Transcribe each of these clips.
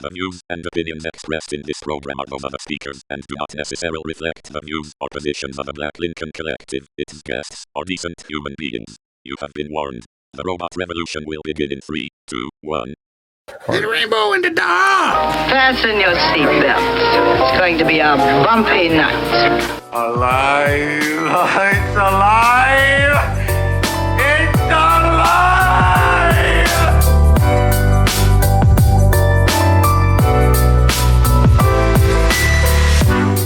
The views and opinions expressed in this program are those of the speakers and do not necessarily reflect the views or positions of the Black Lincoln Collective, its guests, or decent human beings. You have been warned. The robot revolution will begin in 3, 2, 1. Get a rainbow in the dark! Fasten your seatbelts. It's going to be a bumpy night. Alive! It's alive! It's alive!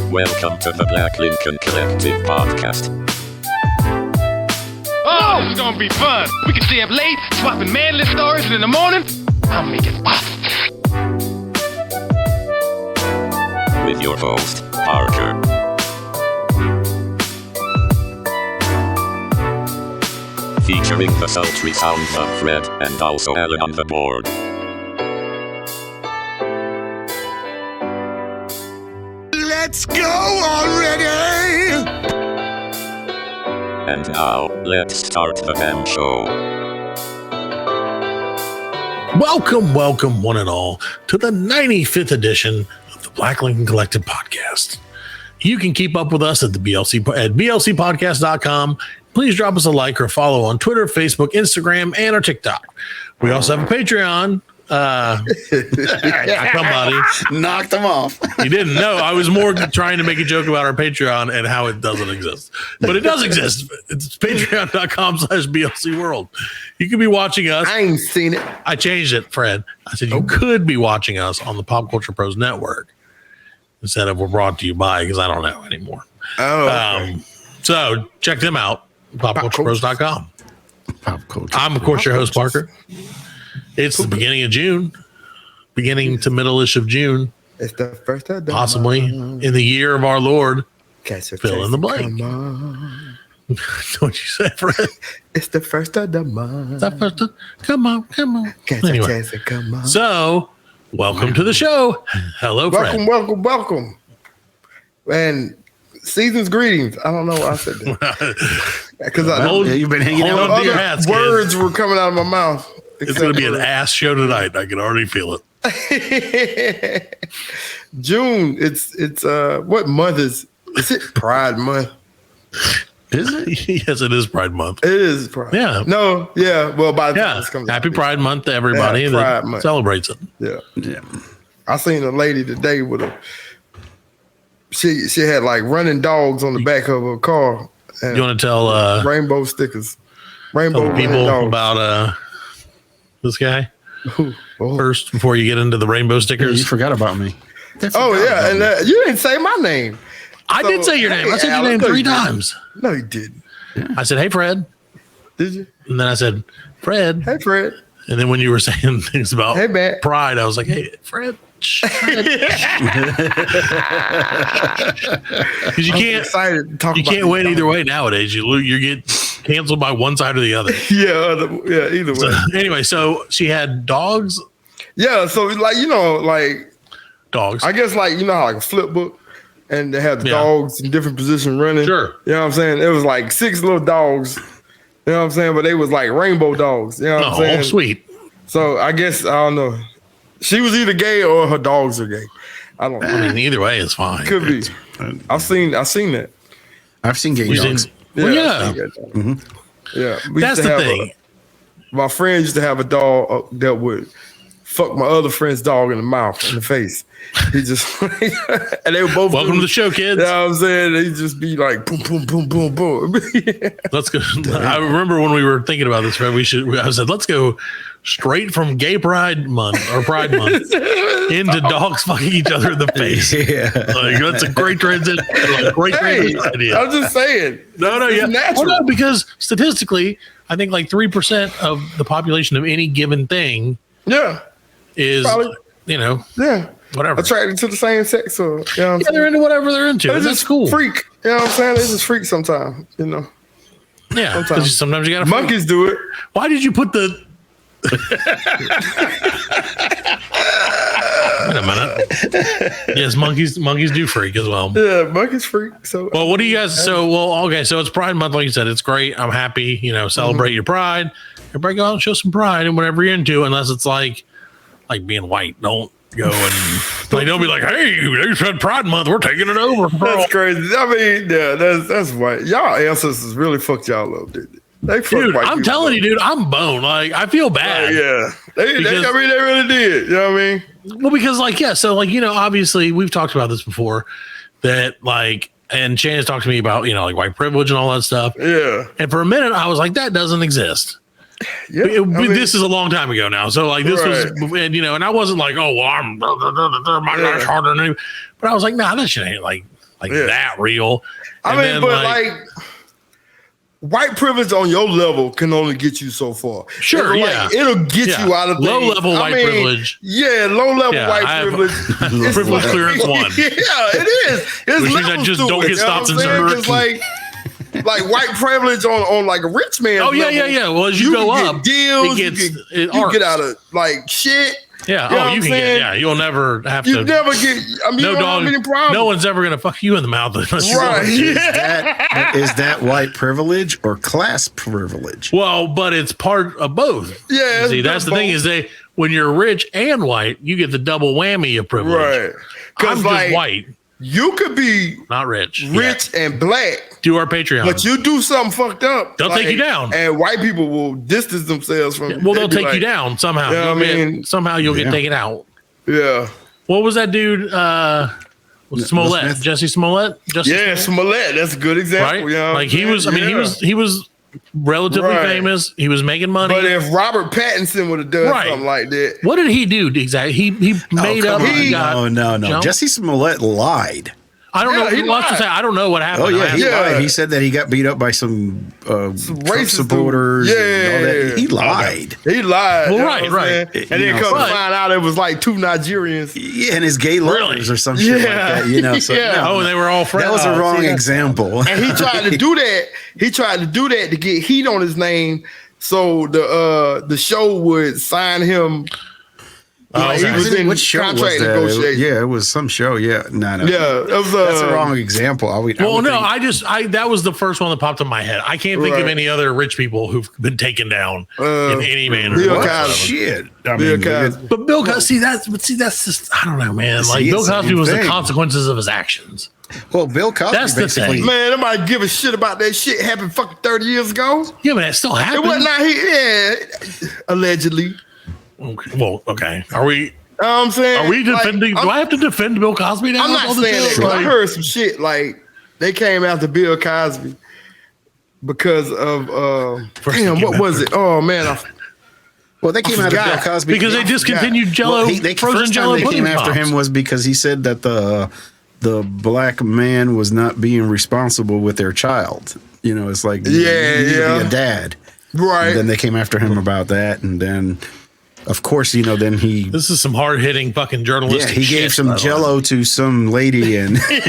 Welcome to the Black Lincoln Collective podcast. Oh, this is gonna be fun. We can stay up late, swapping manly stories, and in the morning, I'll make it pop. With your host, Parker. Featuring the sultry sounds of Fred and also Allan on the board. Let's go already! And now, let's start the damn show. Welcome, one and all, to the 95th edition of the Black Lincoln Collective podcast. You can keep up with us at blcpodcast.com. Please drop us a like or follow on Twitter, Facebook, Instagram, and our TikTok. We also have a Patreon. Somebody knocked them off. You didn't know. I was more trying to make a joke about our Patreon and how it doesn't exist, but it does exist. It's patreon.com/BLC World. You could be watching us. I ain't seen it. I changed it, Fred. I said you could be watching us on the Pop Culture Pros Network instead of we're brought to you by, because I don't know anymore. Oh, okay. So check them out. PopCulturePros.com. Pop culture. I'm, of course, your host, Parker. It's the beginning of June, beginning to middle-ish of June. It's the first of the possibly month. In the year of our Lord. Fill in the blank. Come on. What you said, Fred? It's the first of the month. Come on. Anyway, Come on. so welcome to the show. Hello, Fred. Welcome. And season's greetings. I don't know why I said that. Because you've been hanging out on your hats. Words were coming out of my mouth. It's going to be an ass show tonight. I can already feel it. June. It's what month is it? Pride month. Is it? Yes, it is Pride month. It is Pride. Yeah. No. Yeah. Well, by the time this comes Happy Pride month to everybody that celebrates it. Yeah. I seen a lady today with she had like running dogs on the back of her car. And you want to tell rainbow stickers, rainbow people about this guy first before you get into the rainbow stickers? Yeah, you forgot about me. And you didn't say my name. I did say your name. I said your name 3 times. No, you didn't. Yeah. I said, "Hey, Fred." Did you? And then I said, "Fred." Hey, Fred. And then when you were saying things about pride, I was like, "Hey, Fred." Because you can't win either way nowadays. You get canceled by one side or the other. Either way. Anyway, so she had dogs. Yeah, so like dogs. I guess like how like a flip book, and they have the dogs in different positions running. Sure. You know what I'm saying? It was like 6 little dogs. You know what I'm saying? But they was like rainbow dogs. You know what I'm saying? Oh, sweet. So I guess I don't know. She was either gay or her dogs are gay. I don't know. I mean, either way is fine. Could be. I've seen that. I've seen gay dogs. Yeah. Yeah. That's the thing. My friend used to have a dog that would fuck my other friend's dog in the mouth, in the face. He just and they were both welcome to the show, kids. You know what I'm saying? They just be like boom, boom, boom, boom, boom. Let's go. I remember when we were thinking about this, Fred, I said, let's go straight from Gay Pride Month or Pride Month into dogs fucking each other in the face. Yeah. Like, that's a great transition. Transition idea. I'm just saying. Natural. Well, no, because statistically, I think like 3% of the population of any given thing is probably, whatever. Attracted to the same sex, or they're into whatever they're into. It's that's cool. Freak, you know what I'm saying? They just freak sometimes, Yeah, sometimes you gotta. Monkeys do it. Why did you put the? Wait a minute. Yes, monkeys do freak as well. Yeah, monkeys freak. So well, what do you guys? So it's Pride Month, like you said. It's great. I'm happy. Celebrate your pride. Everybody go out and show some pride in whatever you're into, unless it's like being white. Don't go and like they'll be like, "Hey, they said Pride Month, we're taking it over." That's crazy. I mean, yeah, that's white. Y'all ancestors really fucked y'all up, didn't they? Dude, I'm telling you, dude, I'm boned. Like, I feel bad. Yeah, they really did. You know what I mean? Well, because so obviously we've talked about this before, that like, and Shannon's talked to me about like white privilege and all that stuff. Yeah. And for a minute, I was like, that doesn't exist. Yeah, this is a long time ago now. So like this was, and I wasn't like, oh, well, I'm my life's harder than anybody. But I was like, nah, that shit ain't like that real. And I mean, but like white privilege on your level can only get you so far. Sure, it'll get you out of low level white privilege. Yeah, low level white privilege. Privilege clearance 1. Yeah, it is. It's which means I just don't get stopped and it's like white privilege on like a rich man. Oh yeah. Well, as you go up, deals, you get out of like shit. Yeah. You can get. Yeah, you'll never have to. You never get. I mean, you don't have any problem. No one's ever gonna fuck you in the mouth. Right. Is that white privilege or class privilege? Well, but it's part of both. Yeah. See, that's the thing is when you're rich and white, you get the double whammy of privilege. Right. I'm just white. You could be not rich and black. Do our Patreon, but you do something fucked up. They'll take you down, and white people will distance themselves from. Well, they'll take you down somehow. You know what I mean? Somehow you'll get taken out. Yeah. What was that dude? Smollett, Jesse Smollett. Smollett. That's a good example. Right? You know like he was. I mean, he was relatively famous. He was making money. But if Robert Pattinson would have done something like that, what did he do exactly? He made up. No. Jesse Smollett lied. I don't know. I don't know what happened. Oh yeah, he lied. He said that he got beat up by some racist supporters. Yeah, he lied. He lied. Well, right. And then come to find out it was like 2 Nigerians. Yeah, and his gay lovers or some shit like that. So, no, they were all friends. That was a wrong example. And he tried to do that. He tried to do that to get heat on his name, so the show would sign him. He was in what show contract was that? negotiation. It was some show. No. Yeah, that's a wrong example. That was the first one that popped in my head. I can't think of any other rich people who've been taken down in any manner. Bill Cosby. Shit. But Bill Cosby, that's just, I don't know, man. Like Bill Cosby was the consequences of his actions. Well, Bill Cosby, that's the thing. Man, nobody give a shit about that shit happened fucking 30 years ago. Yeah, but it still happened. It wasn't like allegedly. Okay. Well, okay. Are we? I'm saying. Are we defending? Do I have to defend Bill Cosby now? I'm not saying that. I heard some shit like they came after Bill Cosby because of what was it? Oh man, well, they came after Bill Cosby because they discontinued Jello. First time they came after him was because he said that the black man was not being responsible with their child. It's like you need to be a dad, right? And then they came after him about that, and then. Of course, then he. This is some hard hitting fucking journalistic. Yeah, he gave some Jello to some lady, and he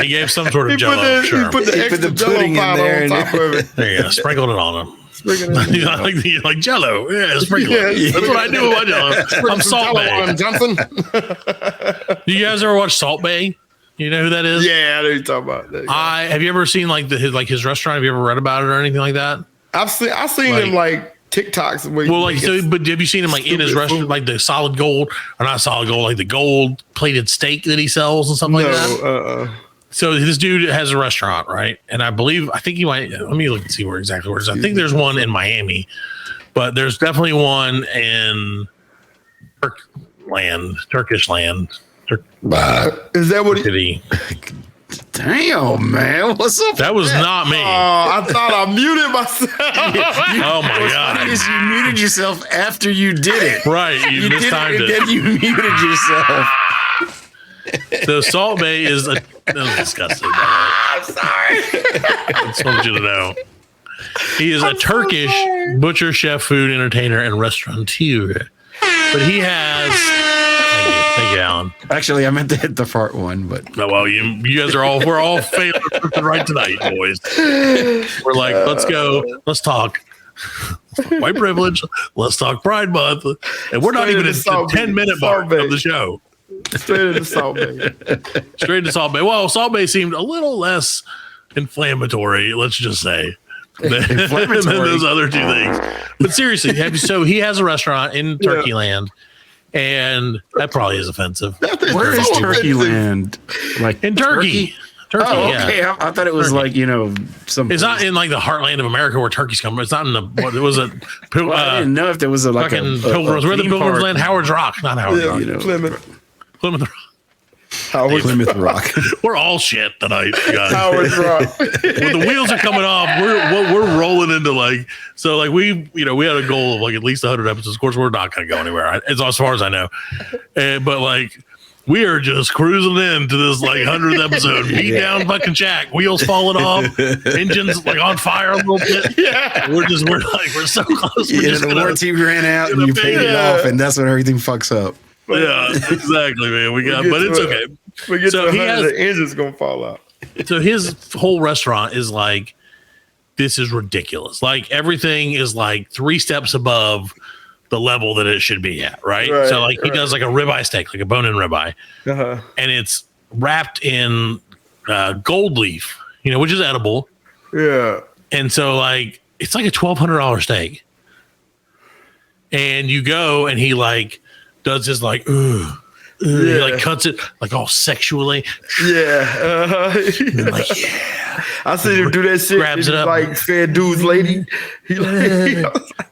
gave some sort of Jello. He put the pudding in there, on top of it. There you go, sprinkled it on him. like Jello, sprinkle it. That's what I do with my Jello. I'm Salt Bay. Johnson. Do you guys ever watch Salt Bay? You know who that is? Yeah, I know you're talking about that. Have you ever seen his restaurant? Have you ever read about it or anything like that? I've seen him like. TikToks. But have you seen him like in his restaurant, like the solid gold or not solid gold, like the gold plated steak that he sells and something like that? So this dude has a restaurant, right? And I think he might. Let me look and see where it is. I think there's one in Miami, but there's definitely one in Turkish land. Is that what he? Damn, man. What's up? That was not me. I thought I muted myself. Oh, my God. You muted yourself after you did it. Right. You mistimed it. Then you muted yourself. The Salt Bay is that was disgusting. I'm sorry. I just want you to know. He is a Turkish butcher, chef, food entertainer, and restaurateur. But he has... Thank you, Allan. Actually, I meant to hit the fart one, but no. Well, you guys we're all failing right tonight, boys. We're like, let's go, let's talk white privilege, let's talk Pride Month, and we're not even at the 10-minute mark of the show. Straight into Salt Bay. Straight into Salt Bay. Well, Salt Bay seemed a little less inflammatory, let's just say. than those other two things. But seriously, so he has a restaurant in Turkey land. And that probably is offensive. Where is Turkey land? Like in Turkey. Turkey, okay. Yeah. I thought it was like, some. It's not in like the heartland of America where turkeys come from. It's not in the. What was it? I didn't know if there was like fucking Pilgrims. Where the Pilgrims land? Howard's Rock, not Howard's Rock. Plymouth Rock. Plymouth Rock. We're all shit tonight, guys. Howard's Rock. When the wheels are coming off, we're rolling into we had a goal of like at least 100 episodes. Of course, we're not going to go anywhere. As far as I know, but like. We are just cruising into this like 100th episode, beat down fucking Jack, wheels falling off, engines like on fire a little bit. Yeah, we're so close. The warranty ran out and you paid it off, and that's when everything fucks up. Yeah, exactly, man. But it's okay. We get to 100, the engine's gonna fall out. So his whole restaurant is like, this is ridiculous. Like everything is like 3 steps above the level that it should be at, right? So like he does like a ribeye steak, like a bone-in ribeye, and it's wrapped in gold leaf, which is edible. Yeah. And so like it's like a $1,200 steak, and you go and he like does this like he like cuts it like all sexually. Yeah. Like I see him do that shit. Grabs it up. Like fed dude's lady.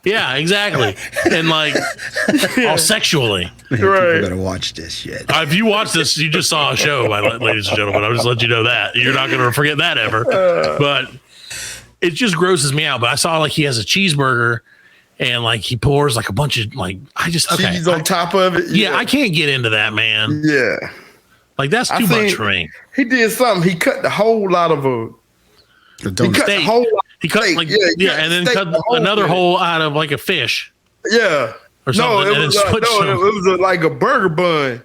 Yeah, exactly. And like all sexually. Right. You gotta watch this shit. If you watch this, you just saw a show, ladies and gentlemen. I'll just let you know that. You're not going to forget that ever. But it just grosses me out. But I saw like he has a cheeseburger and like he pours like a bunch of like, cheese on top of it. Yeah, I can't get into that, man. Yeah. Like that's too much for me. He did something. He cut the whole out of a steak. He cut steak. And then cut another hole out of like a fish. Yeah. Or something. It was like a burger bun.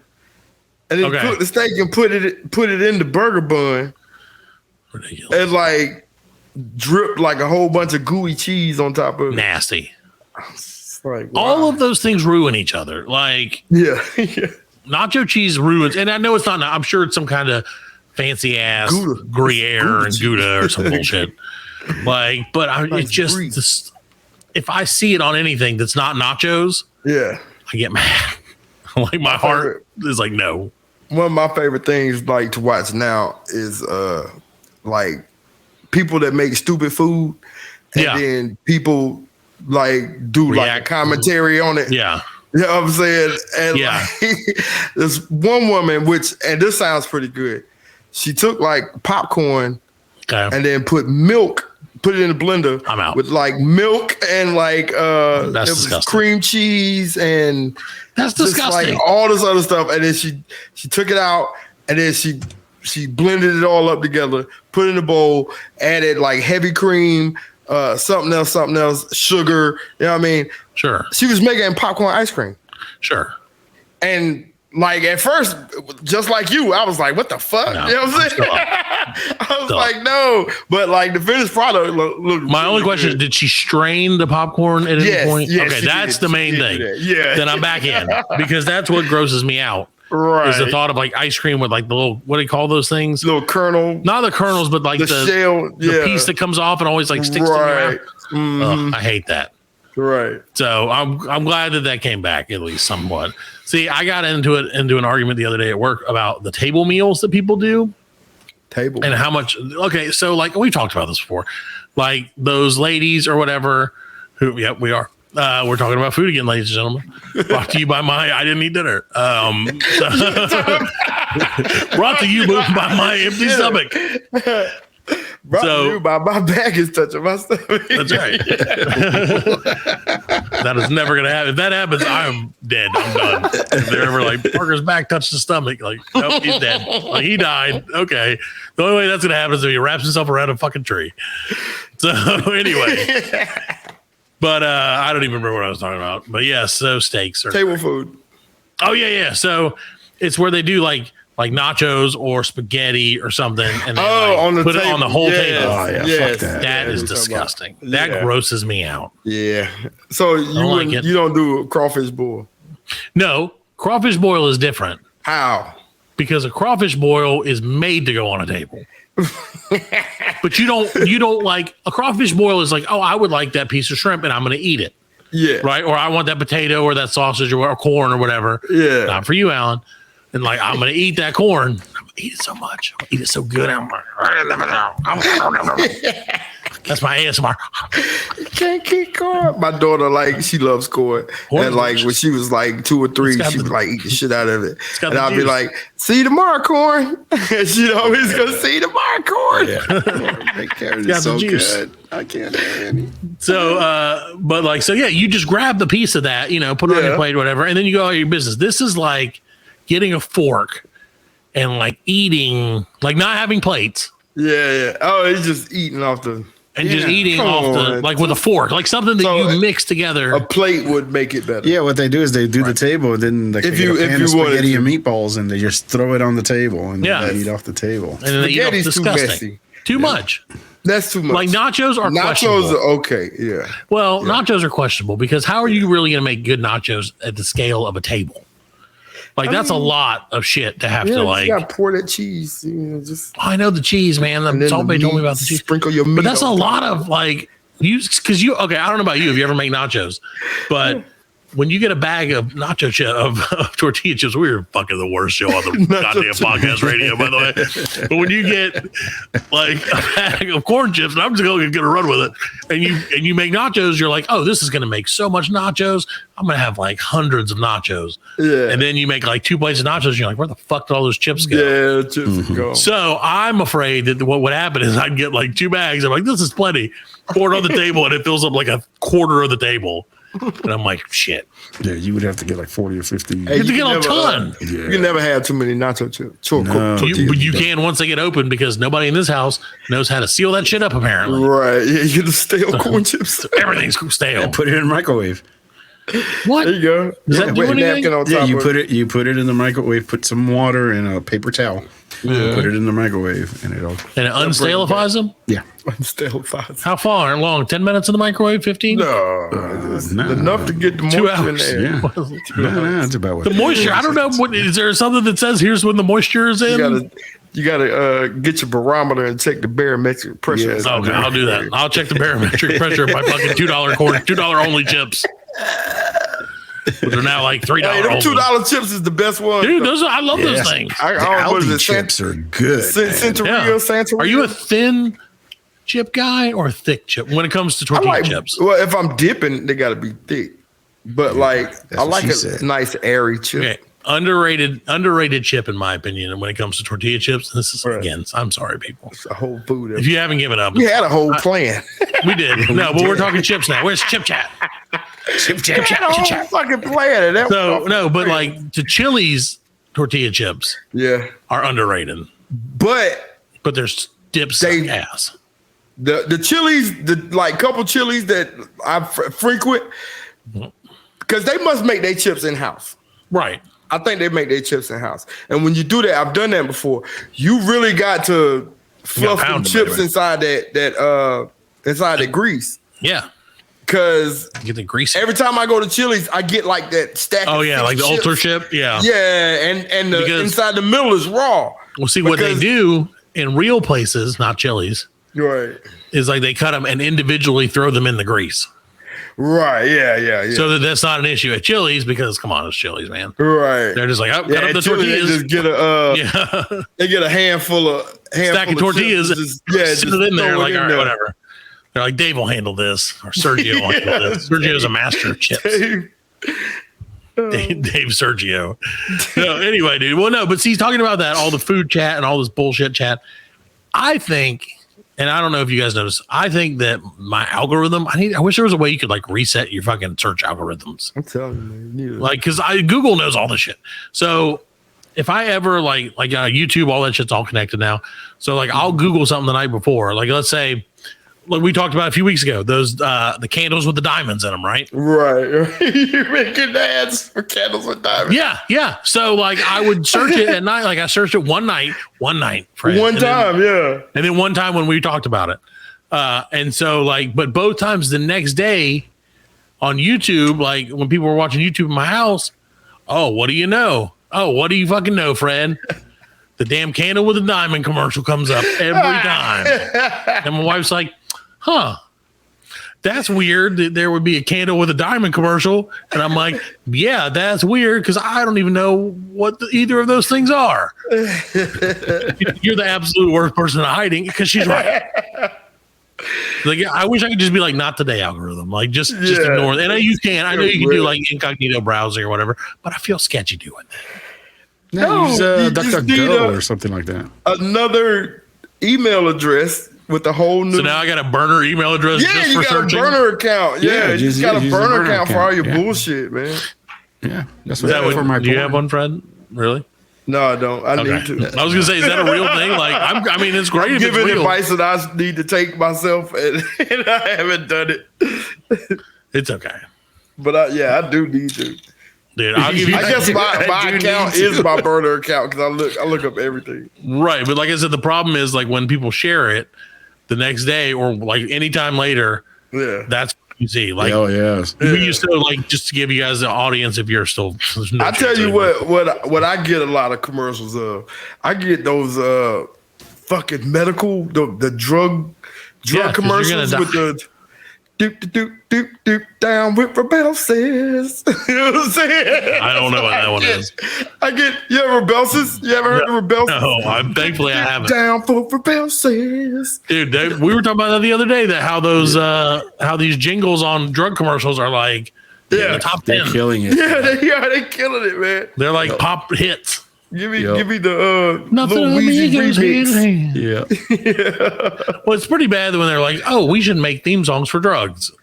And then cooked the steak and put it in the burger bun. Ridiculous. And like dripped like a whole bunch of gooey cheese on top of it. Nasty. Like, wow. All of those things ruin each other. Like nacho cheese ruins, and I know it's not. I'm sure it's some kind of fancy ass Gruyere and Gouda or some bullshit. Like, but it just if I see it on anything that's not nachos, I get mad. Like my heart is like no. One of my favorite things like to watch now is like people that make stupid food, and then people like do like a commentary on it. Yeah. You know what I'm saying? And like, there's one woman, and this sounds pretty good. She took like popcorn and then put it in the blender. I'm out. With like milk and like that's disgusting. Cream cheese and that's disgusting. Like all this other stuff. And then she took it out and then she blended it all up together, put it in a bowl, added like heavy cream, something else, sugar. You know what I mean? Sure. She was making popcorn ice cream. Sure. And like at first, just like you, I was like, what the fuck? No, you know what I'm saying? I was like, no. But like the finished product looked my only question is, did she strain the popcorn at any point? Yes, okay, that's the main thing. Yeah. Then I'm back in because that's what grosses me out. Right. Is the thought of like ice cream with like the little, what do you call those things? Little kernel. Not the kernels, but like the shell, the piece that comes off and always like sticks to your mouth. I hate that. Right. So I'm glad that came back at least somewhat. See, I got into an argument the other day at work about the table meals that people do. Table and how much. Okay, so like we've talked about this before, like those ladies or whatever. Who? Yep, we are. We're talking about food again, ladies and gentlemen. Brought to you by I didn't eat dinner. Brought to you by my empty stomach. Brought to you by my back is touching my stomach. That's right. That is never going to happen. If that happens, I'm dead. I'm done. If they're ever like, Parker's back touched the stomach, like, nope, he's dead. Like, he died. Okay. The only way that's going to happen is if he wraps himself around a fucking tree. So, anyway. But I don't even remember what I was talking about. But yeah, so steaks are table food. Oh, yeah. So it's where they do like nachos or spaghetti or something, and they put it on the whole table. Oh, yeah, fuck that. That is disgusting. That grosses me out. Yeah. So you don't do a crawfish boil? No, crawfish boil is different. How? Because a crawfish boil is made to go on a table. But you don't like a crawfish boil is like, oh, I would like that piece of shrimp and I'm going to eat it. Yeah. Right. Or I want that potato or that sausage or corn or whatever. Yeah. Not for you, Allan. And like, I'm going to eat that corn. I'm going to eat it so much. I'm going to eat it so good. That's my ASMR. Can't keep corn. My daughter, like, she loves corn. And like when she was like 2 or 3, she would like eat the shit out of it. And I'd be like, see you tomorrow, corn. And she'd always go, see you tomorrow, corn. It's so good. I can't have any. So, but like, so yeah, you just grab the piece of that, you know, put it on your plate or whatever, and then you go about your business. This is like getting a fork and like eating, like not having plates. Yeah. Oh, he's just eating off the... And just eating off the, like with a fork, like something that you mix together. A plate would make it better. Yeah, what they do is they do the table, and then they get a pan of spaghetti and meatballs, and they just throw it on the table, and they eat off the table. And then they eat off disgusting. Too much. That's too much. Like nachos are questionable. Nachos are okay, yeah. Well, nachos are questionable because how are you really going to make good nachos at the scale of a table? Like, that's a lot of shit to have to like. You got to pour that cheese. You know, just. I know the cheese, man. The Salt Bay told me about the cheese. Sprinkle your meat. But that's a lot of like because you. Okay, I don't know about you if you ever make nachos, but when you get a bag of nacho chip of tortilla chips, we were fucking the worst show on the goddamn podcast radio, by the way. But when you get like a bag of corn chips, and I'm just gonna run with it, and you make nachos, you're like, oh, this is gonna make so much nachos. I'm gonna have like hundreds of nachos. Yeah. And then you make like 2 plates of nachos, and you're like, where the fuck did all those chips go? Yeah, chips go. So I'm afraid that what would happen is I'd get like 2 bags. I'm like, this is plenty. Pour it on the table, and it fills up like a quarter of the table. And I'm like, shit. Yeah, you would have to get like 40 or 50. You have to get a ton. You can never have too many nacho chips. No. You can once they get open because nobody in this house knows how to seal that shit up, apparently. Right. Yeah, you get the stale corn chips. Everything's stale. And put it in the microwave. What? There you go. Does that do anything? Yeah, you put it in the microwave, put some water in a paper towel. Yeah. Put it in the microwave and it unstalifies them? Yeah. Unstalifies. How far long? 10 minutes in the microwave? 15? No. Enough to get the moisture 2 hours. in there. Yeah. No, it's about what the moisture. I don't know. Is there something that says here's when the moisture is in? You gotta get your barometer and check the barometric pressure. Yes, okay, I'll do that. I'll check the barometric pressure of my fucking $2 only chips. Which are now like $3. Hey, them $2 chips is the best one. Dude, I love those things. Aldi chips are good. Santeria. Are you a thin chip guy or a thick chip when it comes to tortilla chips? Well, if I'm dipping, they got to be thick. But I like a nice airy chip. Okay. Underrated chip in my opinion. And when it comes to tortilla chips, this is again, I'm sorry, people. It's a whole food. If you haven't given up, we had a whole plan. We did. No, but we're talking chips now. Where's Chip Chat? Chip Chat. Fucking plan. But like to Chili's tortilla chips, are underrated. But there's dips ass. The Chili's, couple Chili's that I frequent, because they must make their chips in house, right? I think they make their chips in house, and when you do that, I've done that before. You really got to fluff them chips inside that grease. Yeah. Because get the grease. Every time I go to Chili's, I get like that stack. Oh yeah, like the chips. ultra chip. Yeah, and the inside the middle is raw. Well, see what they do in real places, not Chili's, right? Is like they cut them and individually throw them in the grease. Right. Yeah. So that's not an issue at Chili's because come on, it's Chili's, man. Right. They're just like, cut up the tortillas. They just get they get a handful of stack of tortillas. Sit it in there like, all right, whatever. They're like, Dave will handle this, or Sergio will handle this. Sergio's a master of chips. Dave Sergio. No, anyway, dude. Well, no, but see, he's talking about that, all the food chat and all this bullshit chat. I think, and I don't know if you guys noticed, I think that my algorithm, I wish there was a way you could like reset your fucking search algorithms. I'm telling you, man. Like, because Google knows all this shit. So if I ever like YouTube, all that shit's all connected now. So like I'll Google something the night before. Like let's say, like we talked about a few weeks ago, those the candles with the diamonds in them, right? Right. You're making ads for candles with diamonds. Yeah. So like I would search it at night. Like I searched it one night, Fred, one time, and then one time when we talked about it. And so like, but both times the next day on YouTube, like when people were watching YouTube in my house, oh, what do you know? Oh, what do you fucking know, Fred? The damn candle with a diamond commercial comes up every time. And my wife's like, huh, that's weird that there would be a candle with a diamond commercial. And I'm like, yeah, that's weird because I don't even know what either of those things are. You're the absolute worst person in hiding because she's right. Like, I wish I could just be like, not today, algorithm. Like, just ignore it. And you can. I know you can do like incognito browsing or whatever, but I feel sketchy doing that. No, use DuckDuckGo or something like that. Another email address with a whole new. So now I got a burner email address. Yeah, just you for got searching. a burner account. Yeah, you just got a burner account for all your bullshit, man. Yeah, that's what for my. Do you have one, Fred? Really? No, I don't. I need to. I was gonna say, is that a real thing? Like, I mean, it's great. I'm if it's giving real. advice that I need to take myself, and I haven't done it. It's okay. But I do need to. Dude, I'll give you. I guess my account is my burner account because I look up everything. Right, but like I said, the problem is like when people share it the next day or like anytime later. Yeah, that's what you see. Like, we used to like just to give you guys the audience if you're still. I tell you what I get a lot of commercials of. I get those fucking medical the drug commercials with the. Doop down with Rebel says. You know what I'm saying? I don't know what that one is. You ever Rebelsis? You ever heard of Rebelsis? No, thankfully I haven't. Down for Rebel says. Dude, we were talking about that the other day, that how these jingles on drug commercials are like in the top 10. They're killing it. Yeah, they're killing it, man. They're like pop hits. Give me the nothing little Weezy remix. Yeah. Well, it's pretty bad when they're like, "Oh, we should make theme songs for drugs."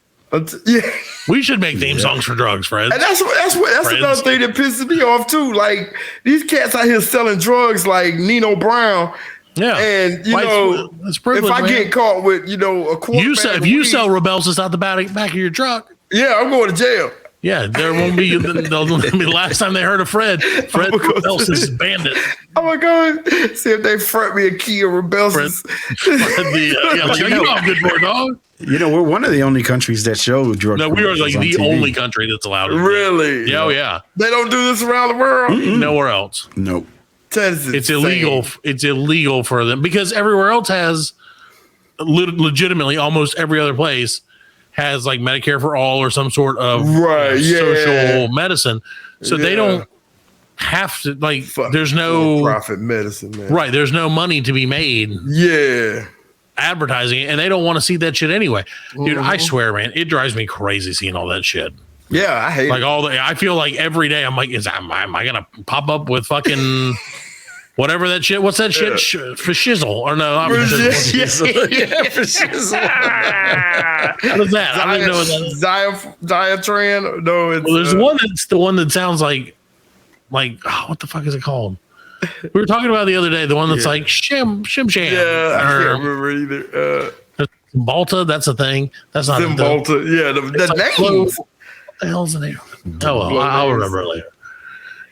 Yeah, we should make theme songs for drugs, Fred. And that's another thing that pisses me off too. Like these cats out here selling drugs, like Nino Brown. Yeah, and if I get caught with a quarter, if you sell Rebelsis out the back of your truck, I'm going to jail. Yeah, there won't be the last time they heard of Fred Rebelsis bandit. I'm gonna go see if they front me a key of Rebelsis. I'm good for it, dog. We're one of the only countries that show drug. No, we are like the only country that's allowed it. Really? Yeah, yeah. They don't do this around the world. Nowhere else. Nope. It's illegal. It's illegal for them because everywhere else has legitimately almost every other place has like Medicare for all or some sort of social medicine. So they don't have to there's no profit medicine, man. Right. There's no money to be made. Yeah. Advertising it, and they don't want to see that shit anyway. Dude, I swear, man, it drives me crazy seeing all that shit. Yeah, I hate it. I feel like every day I'm like, am I gonna pop up with fucking whatever that shit? What's that shit? For shizzle or no? Not for shizzle. Yeah, for shizzle. What is that? I don't even know what that is. Diatran? No, it's there's one that's the one that sounds like what the fuck is it called? We were talking about the other day, the one that's like shim sham. Yeah, I can't remember either. Balta, that's a thing. That's not Balta. Yeah, the name. What the hell's the name? Oh well, I'll remember it later.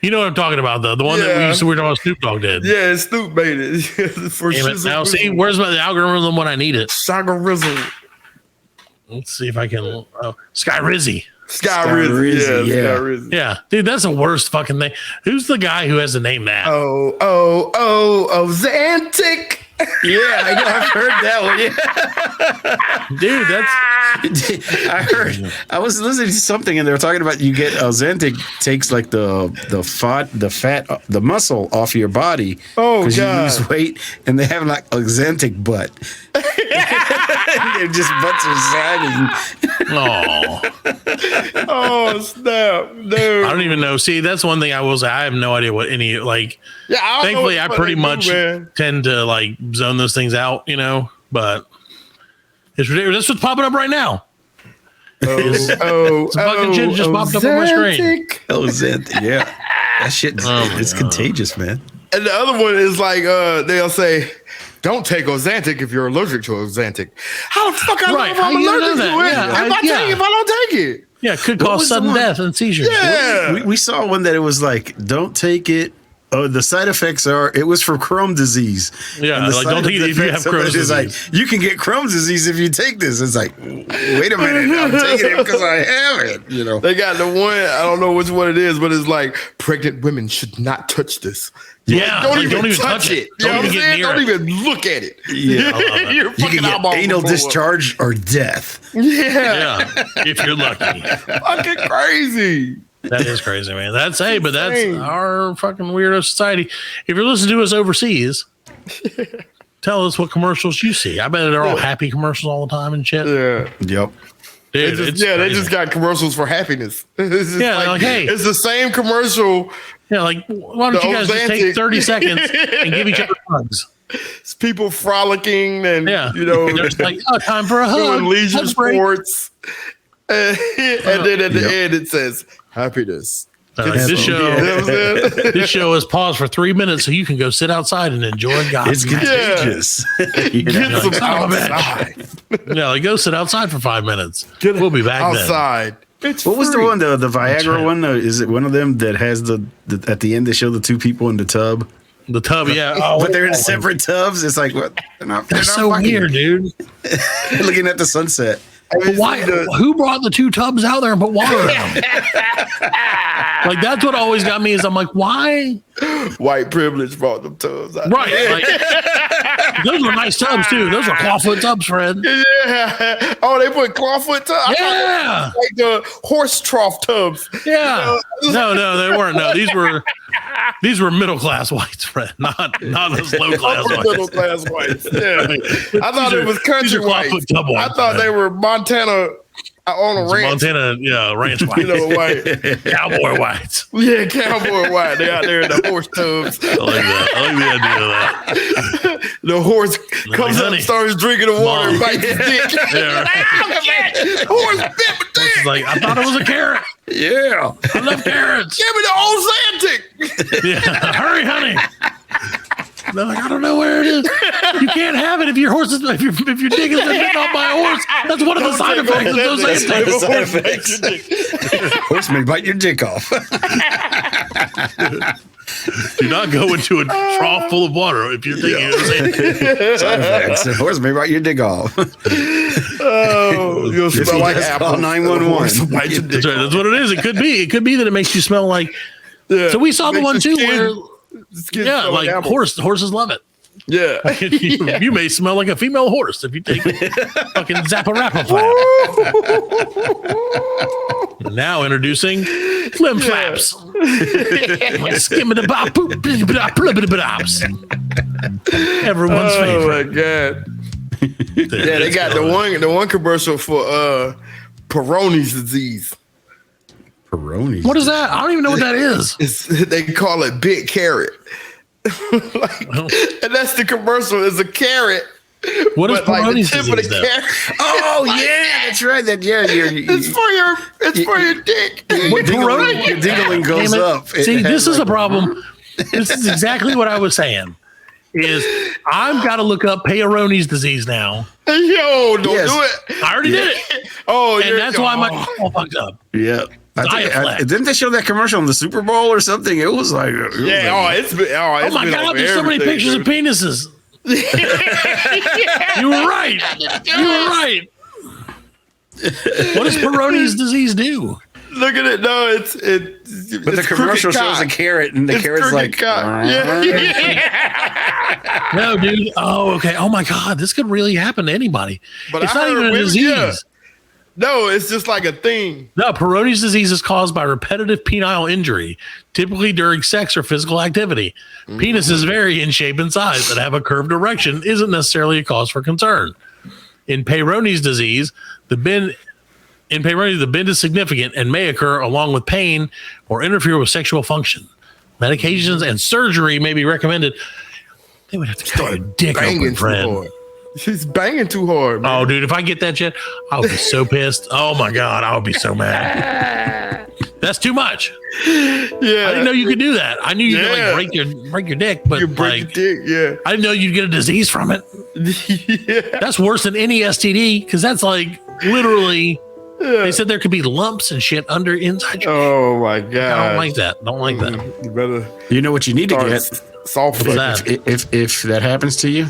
You know what I'm talking about, though. The one that we were talking about Snoop Dogg did. Yeah, Snoop made it. Now, see, where's the algorithm when I need it? Algorithm. Let's see if I can. Sky Rizzy. Sky Rizzy. Yeah, dude, that's the worst fucking thing. Who's the guy who has to name that? Xantic. Yeah, I know. I've heard that one. Yeah, dude, that's. I was listening to something, and they were talking about you get Ozempic takes like the muscle off your body. Oh, because you lose weight, and they have like Ozempic butt. Their just butts are sagging. Oh snap, dude! I don't even know. See, that's one thing I will say. I have no idea what any like. Yeah, thankfully, I pretty much tend to like zone those things out, But it's ridiculous. That's what's popping up right now. Some fucking shit just popped up on my screen. Ozempic, yeah, that shit. It's contagious, man. And the other one is like they'll say, "Don't take Ozempic if you're allergic to Ozempic." How the fuck I know if I'm allergic to it? Yeah, if I don't take it? Yeah, it could cause sudden death and seizures. Yeah. We saw one that it was like, "Don't take it Oh, the side effects are it was for Crohn's disease. Yeah, like don't take it if you have Crohn's disease. Like you can get Crohn's disease if you take this. It's like, wait a minute, I'm taking it because I have it. You know, they got the one. I don't know which one it is, but it's like pregnant women should not touch this. Yeah, don't even touch it. You know what I'm saying? Don't even look at it. Yeah, you can get anal discharge or death. Yeah, if you're lucky. Fucking crazy. That is crazy, man. That's but that's our fucking weirdo society. If you're listening to us overseas, tell us what commercials you see. I bet they're all happy commercials all the time and shit. Yeah. Yep. Dude, they just got commercials for happiness. Like, hey, it's the same commercial. Yeah, like why don't you guys just take 30 seconds and give each other hugs? It's people frolicking and you know, there's like time for a hug. Doing leisure sports. And then at the end it says happiness. This show is paused for 3 minutes so you can go sit outside and enjoy God's magic. It's contagious. Get some outside. Yeah, like go sit outside for 5 minutes. We'll be back outside. Then. What was the one? The Viagra one? Is it one of them that has the at the end they show the two people in the tub? The tub, yeah. But they're in separate tubs. It's like what? They're so weird, dude. Looking at the sunset. Why? Who brought the two tubs out there and put water in them? Like that's what always got me is I'm like, why? White privilege brought them tubs out. Right. Like, those were nice tubs too. Those were clawfoot tubs, Fred. Yeah. Oh, they put clawfoot tubs. Yeah. Like the horse trough tubs. Yeah. No, they weren't. No, these were middle class whites, Fred. Not those low class whites. Middle class whites. Yeah. I thought it was country whites. I thought they were Montana on a ranch. Montana, ranch whites. You know, white. Cowboy whites. Yeah, cowboy white. They out there in the horse tubs. I like that. I like the idea of that. The horse comes up and starts drinking the water and bites his dick. Yeah, right. Horse bit my dick. It's like, I thought it was a carrot. Yeah. I love carrots. Give me the Ozantic. Yeah. Hurry, honey. They're like, I don't know where it is. You can't have it if your horse is if your dick has been bitten off by a horse. That's one of the side effects of those Horse may bite your dick off. Do not go into a trough full of water if you're thinking side effects. Horse may bite your dick off. Oh, you'll smell like apple. 911. That's what it is. It could be. It could be that it makes you smell like. Yeah. So we saw the one too where. Yeah, like horses love it. Yeah. You may smell like a female horse if you take fucking Zapparappa flap. Now introducing Flim Flaps. Everyone's favorite. Oh my god. Yeah, they got the one commercial for Peyronie's disease. Peyronie's. What is that? I don't even know what that is. They call it Big Carrot. And that's the commercial. Is a carrot. What is Peyronie's disease? Oh yeah, that's right. It's for your dick. Your dingling goes up. See, this is a problem. This is exactly what I was saying. Is I've got to look up Peyronie's disease now. Yo, don't do it. I already did it. Oh, and that's why my all fucked up. Yeah. Didn't they show that commercial on the Super Bowl or something? It was like, oh my God, there's so many pictures of penises. You were right. What does Peyronie's disease do? Look at it. No, but the commercial shows a carrot and the carrot's like, no, dude. Oh, okay. Oh my God, this could really happen to anybody. But it's not even a disease. Yeah. No, it's just like a thing. No, Peyronie's disease is caused by repetitive penile injury, typically during sex or physical activity. Penises vary in shape and size, and have a curved erection isn't necessarily a cause for concern. In Peyronie's disease, the bend is significant and may occur along with pain or interfere with sexual function. Medications and surgery may be recommended. They would have to cut a dick open, friend. She's banging too hard, man. Oh, dude, if I get that shit, I would be so pissed. Oh my God, I would be so mad. That's too much. Yeah, I didn't know you could do that. I knew you could like break your dick, but you break your dick. Yeah, I didn't know you'd get a disease from it. Yeah, that's worse than any STD because that's like literally They said there could be lumps and shit inside your Oh my god! I don't like that. Don't like that. You better. You know what you need to get Soft. What's that? if that happens to you.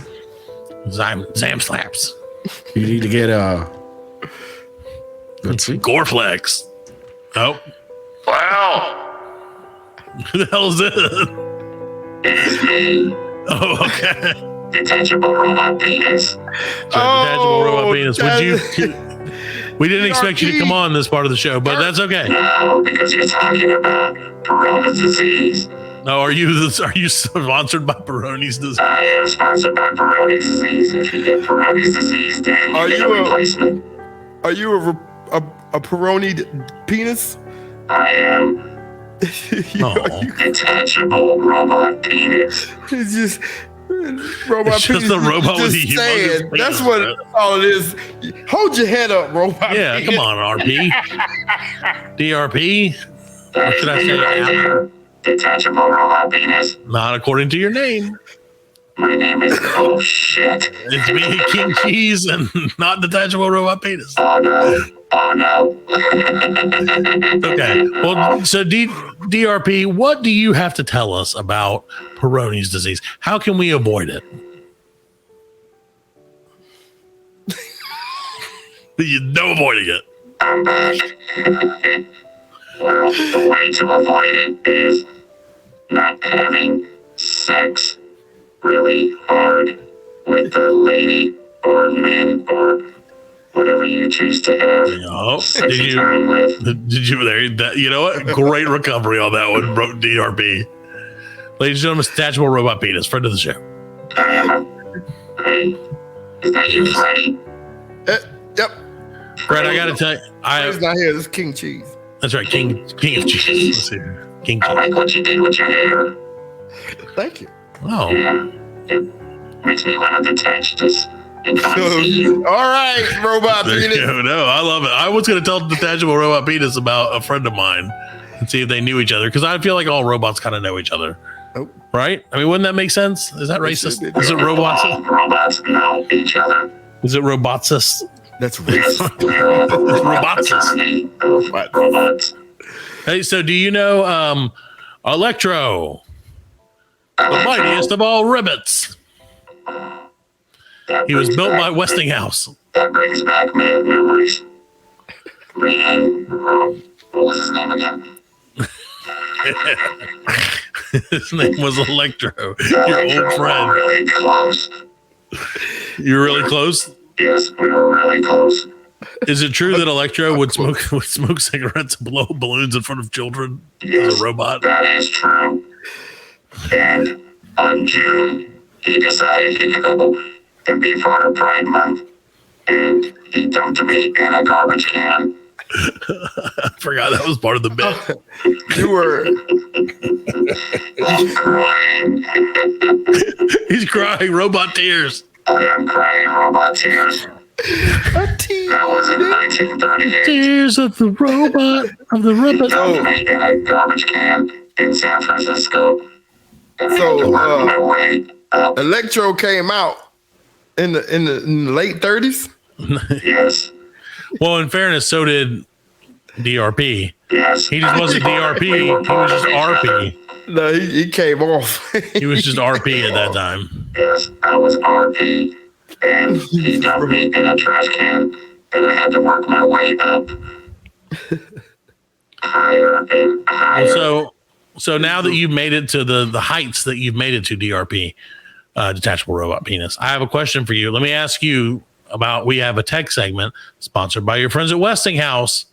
Zam slaps. You need to get let's see. Goreflex. Oh. Wow. Who the hell is this? It's me, Oh, okay. detachable robot penis. Detachable robot penis. Would you? We didn't expect you to come on this part of the show, but that's okay. No, because you're talking about Peyronie's disease. No, are you sponsored by Peyronie's disease? I am sponsored by Peyronie's disease. If you get Peyronie's disease, then Are you get you a a- replacement. Are you a Peroni penis? I am Oh. detachable robot penis. It's just robot It's just penis. a robot with a Just humongous saying. penis, That's what right? all it is. Hold your head up, robot. Yeah, penis. come on, RP. DRP. What should I say? Right Allan? there. Detachable robot penis. Not according to your name. My name is, oh shit. It's me, King Cheese, and not detachable robot penis. Oh no. Oh no. Okay. Well, so DRP, what do you have to tell us about Peyronie's disease? How can we avoid it? No avoiding it. I'm back. Well, the way to avoid it is not having sex really hard with the lady or man or whatever you choose to have Oh, sexy time with. Did you there? You know what? Great recovery on that one, bro. DRP. Ladies and gentlemen, detachable robot penis, friend of the show. Hey, is that you, Freddy? Yep. Fred, I gotta tell you, It's not here. This is King Cheese. that's right, King of Cheese. Let's see here. King I Cheese. like what you did with your hair. Thank you. Oh, Yeah, it makes me want to detach this and come see you. All right, robot there you penis. go. No, I love it. I was gonna tell detachable robot penis about a friend of mine and see if they knew each other because I feel like all robots kind of know each other. Oh. Right? I mean, wouldn't that make sense? Is that racist? Is it robots? All robots know each other. Is it robotsis? That's Yes, racist. we're a Robots. colony of robots. Hey, so do you know Electro, the mightiest of all ribbits? That He was brings built back- by Westinghouse. That brings back mad memories. What was his name again? His name was Electro. Your Electro, old we were friend. really close. You're really close. Yes, we were really close. Is it true that Electro would smoke cigarettes and blow balloons in front of children as Yes, a robot? that is true. And on June, he decided he could go and be part of Pride Month. And he dumped me in a garbage can. I forgot that was part of the bit. You were. I'm crying. He's crying robot tears. I am crying robot tears. That was in 1938. Tears of the robot of the He ribbit. dumped me in a garbage can in San Francisco. And I had So, to work my way up. Electro came out in the late 30s. Yes. Well, in fairness, so did DRP. Yes. He just wasn't DRP. He was just RP. No, he came off. He was just RP at that time. Yes, I was RP, and he dumped me in a trash can, and I had to work my way up higher and higher. So now that you've made it to the heights that you've made it to DRP, detachable robot penis, I have a question for you. Let me ask you about. We have a tech segment sponsored by your friends at Westinghouse,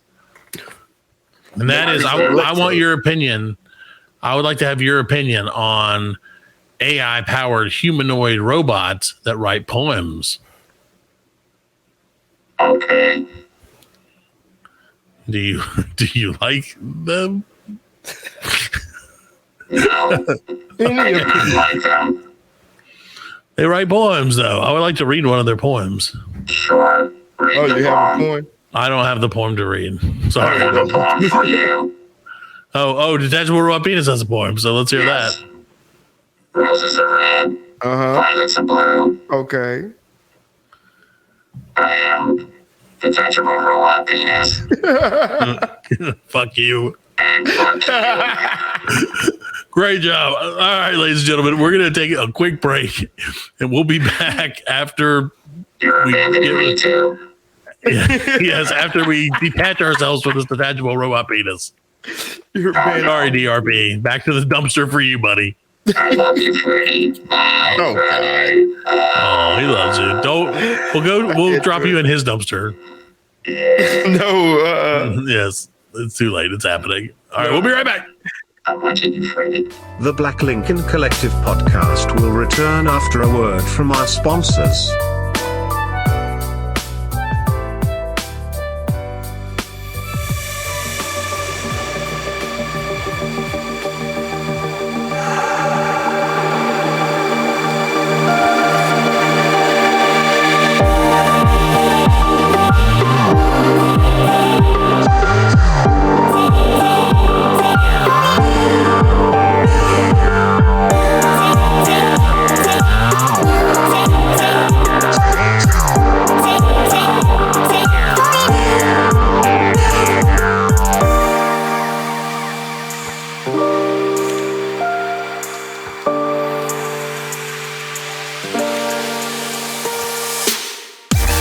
and that is I want your opinion. I would like to have your opinion on AI powered humanoid robots that write poems. Okay. Do you like them? No, I didn't like them. They write poems though. I would like to read one of their poems. Sure. Read Oh, the you have a poem. point. I don't have the poem to read. I Sorry. have a poem for you. Oh, detachable robot penis has a poem. So let's hear Yes. that. Roses are red, Uh huh. violets are blue. Okay. I am detachable robot penis. Fuck you. And fuck you. Great job. All right, ladies and gentlemen, we're going to take a quick break, and we'll be back after You're abandoning me too. yes, after we detach ourselves from this detachable robot penis. All right, DRP, back to the dumpster for you, buddy. I love you, Freddie. Bye, No. Freddie. Oh, he loves you. We'll drop you in his dumpster. No. Yes, it's too late. It's happening. All right, we'll be right back. I'm watching you, Freddie. The Black Lincoln Collective podcast will return after a word from our sponsors.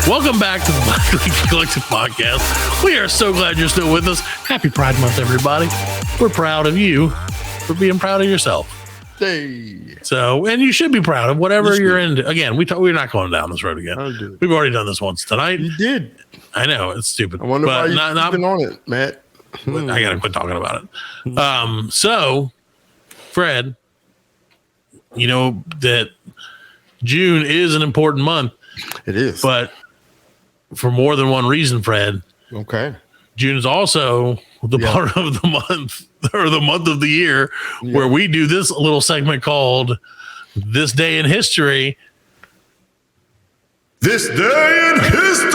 Welcome back to the Black Lincoln Collective podcast. We are so glad you're still with us. Happy Pride Month, everybody. We're proud of you for being proud of yourself. Hey. So, and you should be proud of whatever you're into. Again, we're not going down this road again. We've already done this once tonight. You did. I know, it's stupid. I wonder why you're not on it, Matt. I gotta quit talking about it. So, Fred, you know that June is an important month. It is. But for more than one reason, Fred. Okay. June is also the part of the month, or the month of the year, where we do this little segment called This Day in History. This day in history.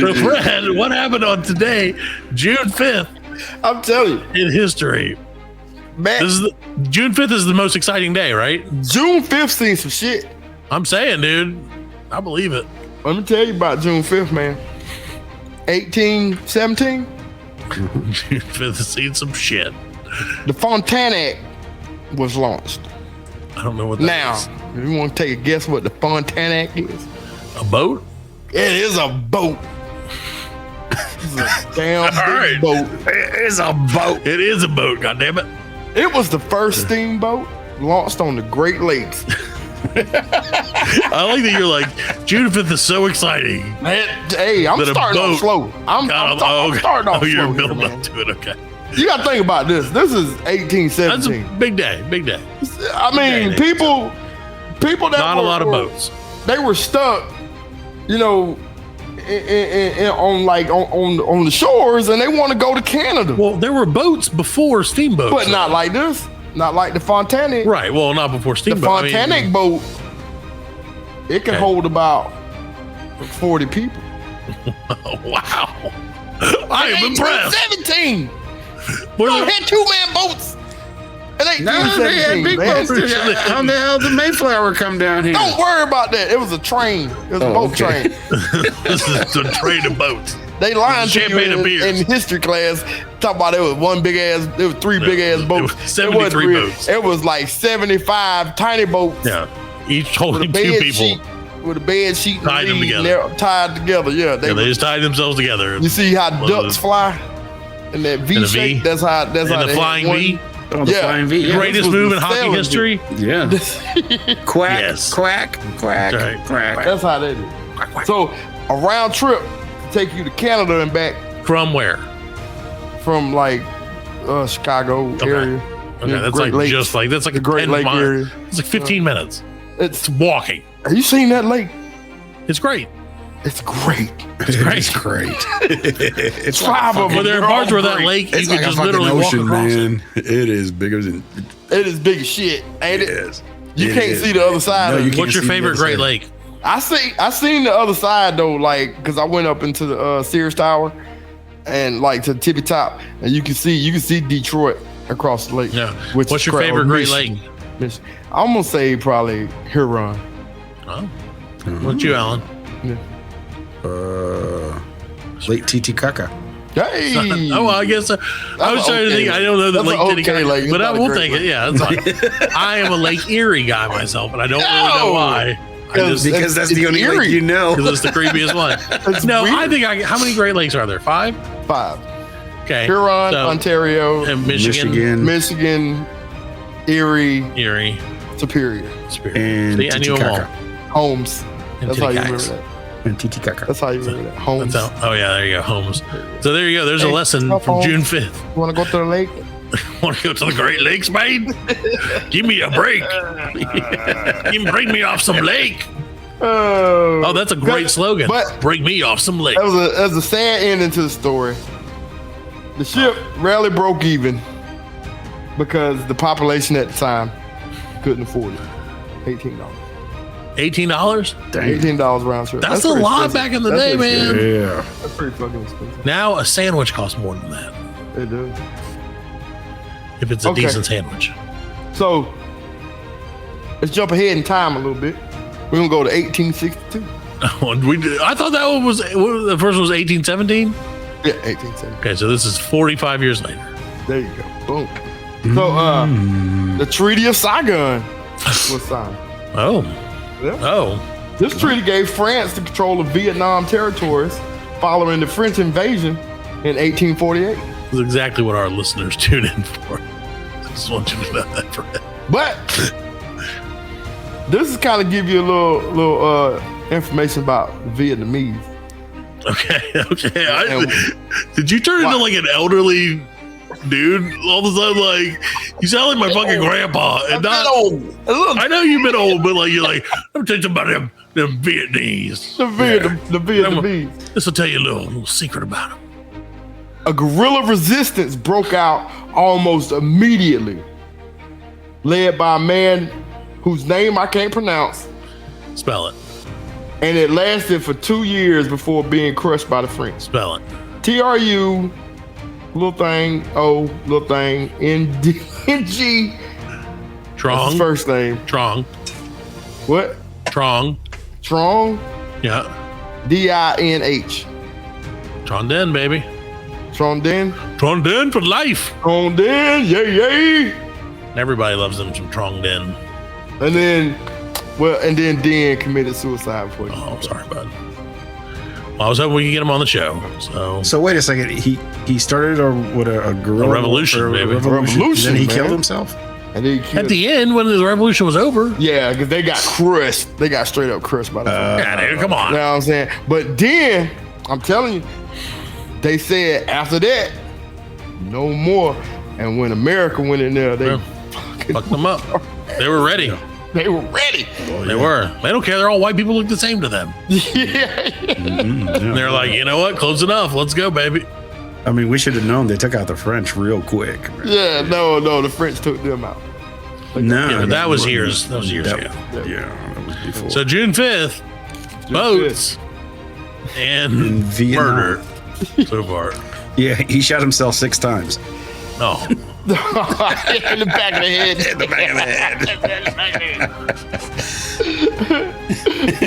So, Fred, what happened on today, June 5th? I'm telling you. In history. Matt, June 5th is the most exciting day, right? June 5th seen some shit. I'm saying, dude. I believe it. Let me tell you about June 5th, man. 1817. June 5th has seen some shit. The Fontana Act was launched. I don't know what that is. Now, you want to take a guess what the Fontana Act is? A boat? It is a boat. It's a damn big boat. It is a boat. It is a boat, goddammit. It was the first steamboat launched on the Great Lakes. I like that you're like, June 5th is so exciting. Hey, I'm starting off slow. I'm starting off slow. You're building up to it, okay. You got to think about this. This is 1817. That's a big day, big day. I mean, people that not a lot of boats. They were stuck, you know, on the shores, and they want to go to Canada. Well, there were boats before steamboats, but not like this. Not like the Fontana. Right. Well, not before steamboat. The Fontana boat, it can hold about 40 people. Wow. I am impressed. 17. We had 2-man boats. No, they had big boats. How the hell did Mayflower come down here? Don't worry about that. It was a train. It was a boat train. This is a train of boats. They lied to you in history class. Talk about it was one big ass. There was 3 big ass boats. It was 73 boats. It was like 75 tiny boats. Yeah, each holding 2 people. With a bed sheet and tied them together. Tied together. Yeah, they just tied themselves together. You see how ducks fly in that V shape? That's how. That's how the flying V. Oh, the flying V. Yeah. Greatest move in hockey history. Yeah. Quack, yes. Quack, quack, right. quack. That's how they do. Quack, quack. So a round trip to take you to Canada and back. From where? From like Chicago area. Okay, that's like Lakes. just like that's like the a Great Lake area. It's like 15 minutes. It's walking. Have you seen that lake? It's great. It's great. It's great. It's great. It's 5 of them. But there are parts where that lake you can just literally walk across it. It is bigger than. It is big as shit, ain't it? It is. You can't see the other side. No, of it. What's your favorite Great Lake? I seen the other side though, like because I went up into the Sears Tower and like to the tippy top, and you can see Detroit across the lake. Yeah. What's your favorite Great Lake? I'm gonna say probably Huron. Oh. What's you, Allan? Yeah. Lake Titicaca. Hey. Oh, I guess I was trying to think. I don't know that Lake Titicaca, but I will take it. Yeah, that's fine. I am a Lake Erie guy myself, and I don't really know why. Because that's the only lake you know. Because it's the creepiest one. No, weird. I think how many Great Lakes are there? 5? 5. Okay. Huron, Ontario, and Michigan, Erie, Superior. And see, I knew them all. Holmes. That's how you remember that. And Titicaca. That's how you remember that. Holmes. Oh yeah, there you go, Holmes. So there you go. There's a lesson from June 5th. You want to go to the lake? Want to go to the Great Lakes, man? Give me a break. You can break me off some lake. Oh, that's a great slogan. But break me off some lake. That was a sad ending to the story. The ship rarely broke even because the population at the time couldn't afford it. $18. $18? $18 round trip. That's a lot back in the day, man. Yeah. That's pretty fucking expensive. Now a sandwich costs more than that. It does. If it's a decent sandwich. So let's jump ahead in time a little bit. We're gonna go to 1862. I thought that one was the first one was 1817. Yeah, 1817. Okay, so this is 45 years later. There you go. Boom. So the Treaty of Saigon was signed. Oh. Yeah. Oh. This treaty gave France the control of Vietnam territories following the French invasion in 1848. This is exactly what our listeners tune in for. I just want you to know that, Fred. But this is kind of give you a little information about Vietnamese. Okay. Did you turn into like an elderly dude all of a sudden? Like you sound like my fucking grandpa. And not old. I know you've been old, but like you're like, I'm telling you about them Vietnamese. The Vietnamese. This will tell you a little secret about them. A guerrilla resistance broke out almost immediately, led by a man whose name I can't pronounce. Spell it. And it lasted for 2 years before being crushed by the French. Spell it. TRU, little thing, O, little thing, NG. Trong. His first name. Trong. What? Trong. Yeah. DINH. Trondin, baby. Trondin for life. Trondin, yay. Everybody loves them some Trondin. And then Dan committed suicide before. Oh, I'm sorry, bud. Well, I was hoping we could get him on the show. So wait a second. He started a guerrilla revolution, baby. Revolution. Then he killed himself. And then at the end, when the revolution was over. Yeah, because they got crushed. They got straight up crushed by the yeah, dude, come on. You know what I'm saying? But then, I'm telling you, they said after that, no more. And when America went in there, they fucked them up. They were ready. They were ready. They were. They don't care. They're all white people look the same to them. Yeah. They're like, you know what? Close enough. Let's go, baby. I mean, we should have known they took out the French real quick. Yeah, no, the French took them out. But that was years. That was years ago. Yeah, that was before. So June 5th, boats and murder so far. Yeah, he shot himself 6 times. Oh. In the back of the head. In the back of the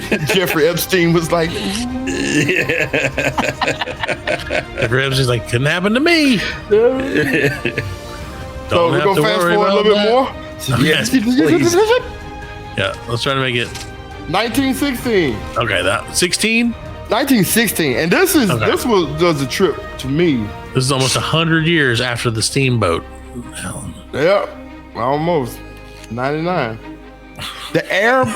head. Jeffrey Epstein was like, Jeffrey Epstein's like, couldn't happen to me. So we're going to fast forward a little bit more? Yes, please. Yeah, let's try to make it 1916. Okay, that 16? 1916. And this was a trip to me. This is almost 100 years after the steamboat. Allan. Yep, almost 99. The Arab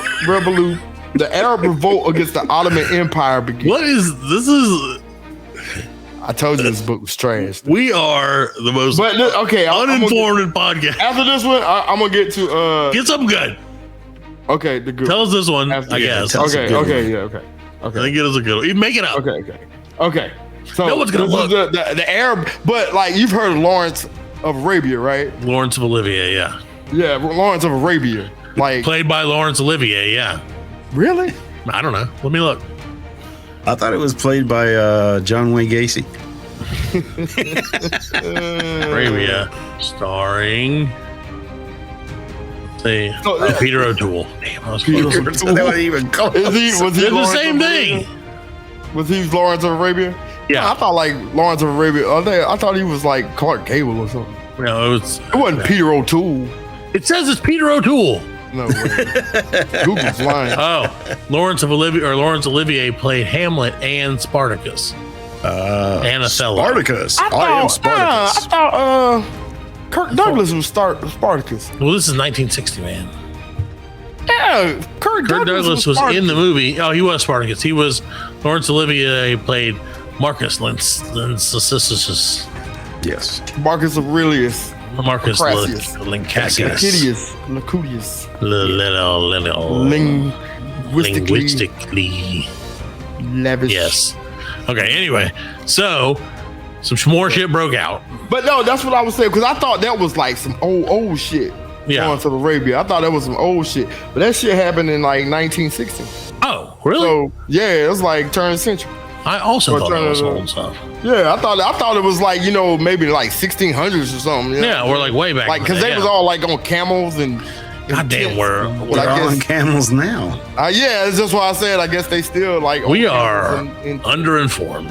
revolt against the Ottoman Empire began. I told you this book was trash. We are the most uninformed podcast. After this one, I'm gonna get to get something good. Okay, the good. Tell us this one, I guess. Okay. Then get us a good one. You make it up. Okay. So no one's gonna look. The Arab, but like you've heard of Lawrence of Arabia, right? Lawrence of Olivier, yeah. Yeah, Lawrence of Arabia, like played by Laurence Olivier, yeah. Really? I don't know. Let me look. I thought it was played by John Wayne Gacy. Arabia, starring. Peter O'Toole. Damn, I was close. That wasn't even close. Was he the same thing. Was he Lawrence of Arabia? Yeah. No, I thought like Lawrence of Arabia. I thought he was like Clark Gable or something. No, it wasn't Peter O'Toole. It says it's Peter O'Toole. No way. Google's lying. Oh, Laurence Olivier played Hamlet and Spartacus. And Othello. Spartacus. I am Spartacus. I thought Kirk Douglas was Spartacus. Well, this is 1960, man. Yeah, Kirk Douglas was in the movie. Oh, he was Spartacus. He was Laurence Olivier played Marcus Lincesius. Yes. Marcus Aurelius. Marcus Lincasius. Lacutius. Linguistically. Lavish. Yes. Okay, anyway. So, some more shit broke out. But no, that's what I was saying, because I thought that was like some old shit. Yeah. Lawrence of Arabia. I thought that was some old shit. But that shit happened in like 1960. Oh, really? So, yeah, it was like turn century. I also thought that was old stuff. Yeah, I thought it was like, maybe like 1600s or something. Yeah, or like way back. Like, because they was all like on camels and. Goddamn, we're all on camels now. Yeah, it's just what I said. I guess they still like. We are underinformed.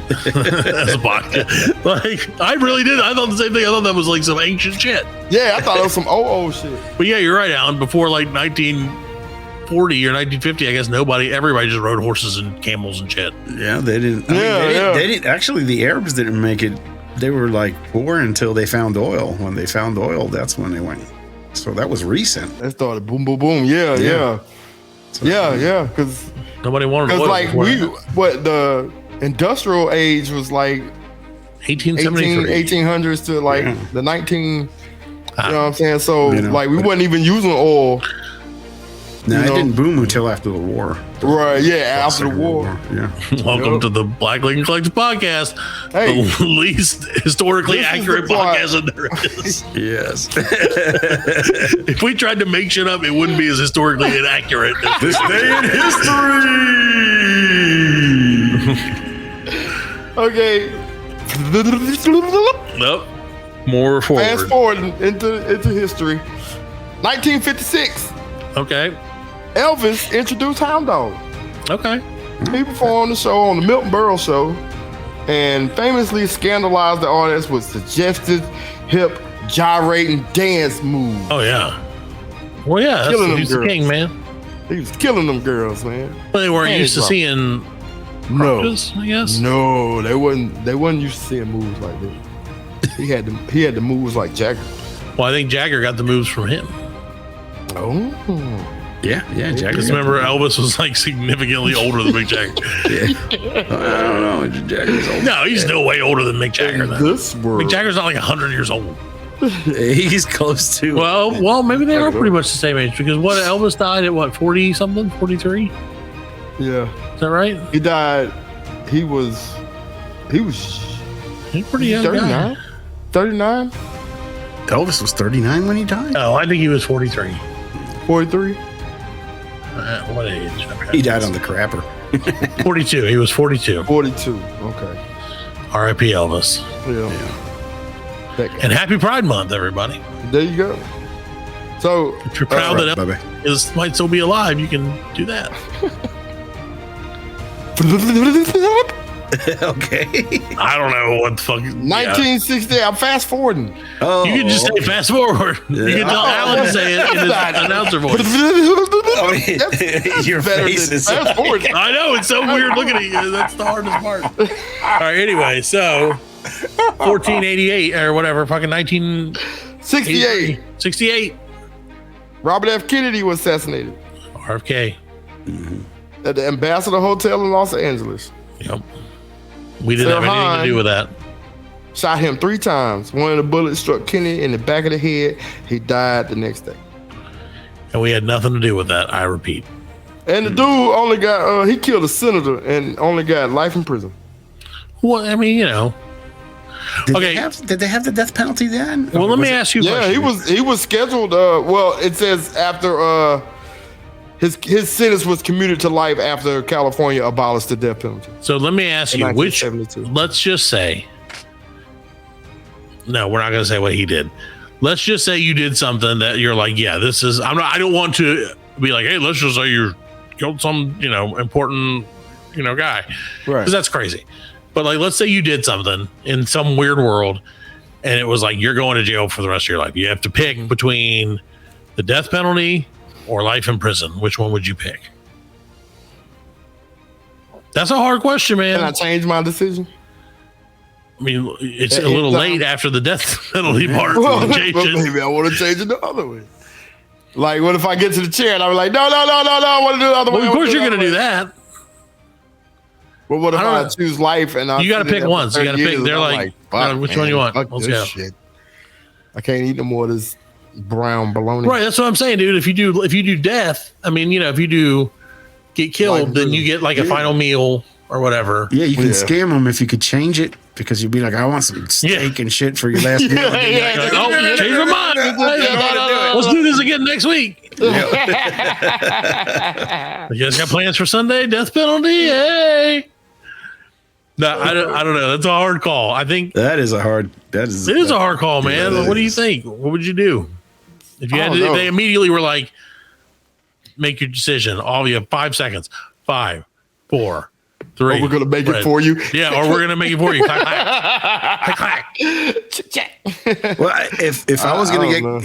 As a podcast. Like, I really did. I thought the same thing. I thought that was like some ancient shit. Yeah, I thought it was some old shit. But yeah, you're right, Alan. Before like 1940 or 1950, I guess everybody just rode horses and camels and shit. Yeah, they didn't. They didn't. Actually, the Arabs didn't make it. They were like poor until they found oil. When they found oil, that's when they went. So that was recent. They started boom, boom, boom. Yeah. Because nobody wanted oil. Because like the industrial age was like 1800s to like the 19. You know what I'm saying? So like we wasn't even using oil. No, it didn't boom until after the war. Right, yeah, after the war. Yeah. Welcome to the Black Lincoln Collective podcast, the least historically accurate podcast that there is. Yes. If we tried to make shit up, it wouldn't be as historically inaccurate. This day in history. Okay. Nope. More forward. Fast forward into history. 1956. Okay. Elvis introduced Hound Dog. Okay. He performed the show on the Milton Berle Show and famously scandalized the audience with suggestive, hip, gyrating dance moves. Oh, yeah. Well, yeah, he's the king, man. He was killing them girls, man. Well, they weren't used to seeing crutches, I guess. No, they wasn't used to seeing moves like that. He had the moves like Jagger. Well, I think Jagger got the moves from him. Oh. Yeah, Jagger. Because remember, Elvis was like significantly older than Mick Jagger. I don't know. Jagger's old. No, he's no way older than Mick Jagger. Mick Jagger's not like 100 years old. He's close to. Well, maybe they are pretty much the same age because Elvis died at 40 something, 43. Yeah, is that right? He died. He was pretty young. 39. 39. Elvis was 39 when he died. Oh, I think he was 43. 43. What age? He died on the crapper. 42. He was 42. 42. Okay. R.I.P. Elvis. Yeah. And happy Pride Month, everybody. There you go. So, if you're proud that Elvis might still be alive, you can do that. Okay. I don't know what the fuck. 1960. I'm fast forwarding. Oh, you can just say fast forward. You can tell Alan to say it in his announcer voice. Your face is fast forward. I know, it's so weird looking at you. That's the hardest part. All right, anyway, so 1488 or whatever, fucking 1968. 68. Robert F. Kennedy was assassinated. RFK. Mm-hmm. At the Ambassador Hotel in Los Angeles. Yep. We didn't have anything to do with that. Shot him 3 times. One of the bullets struck Kennedy in the back of the head. He died the next day. And we had nothing to do with that, I repeat. And the dude only got, he killed a senator and only got life in prison. Well, I mean, Did they have the death penalty then? Well, let me ask you a question. Yeah, he was scheduled, it says after, his sentence was commuted to life after California abolished the death penalty. So let me ask you, let's just say, no, we're not going to say what he did. Let's just say you did something that you're like, yeah, this is, I don't want to be like, hey, let's just say you killed some, important, guy. Right. Because that's crazy. But like, let's say you did something in some weird world, and it was like you're going to jail for the rest of your life. You have to pick between the death penalty or life in prison. Which one would you pick? That's a hard question, man. Can I change my decision? I mean, it's a little late after the death penalty part. Well, maybe I want to change it the other way. Like, what if I get to the chair and I'm like, no, I want to do the other way. Well, of course you're going to do that. But what if I choose life and you got to pick once. You got to pick. They're like, which one you want? Let's go. Shit. I can't eat no more of this brown bologna. Right, that's what I'm saying, dude. If you do death, I mean, if you do get killed, then you get like a final meal or whatever. Yeah, you can scam them if you could change it, because you'd be like, I want some steak and shit for your last meal. Oh, change my mind. Let's do this again next week. You guys got plans for Sunday? Death penalty? Hey. No, I don't know. That's a hard call. I think it is a hard call, man. What do you think? What would you do if you had to? They immediately were like, make your decision. All you have 5 seconds. 5, 4, 3. Or we're gonna make it for you. Yeah, or we're gonna make it for you. Clack, clack. Well, if I was gonna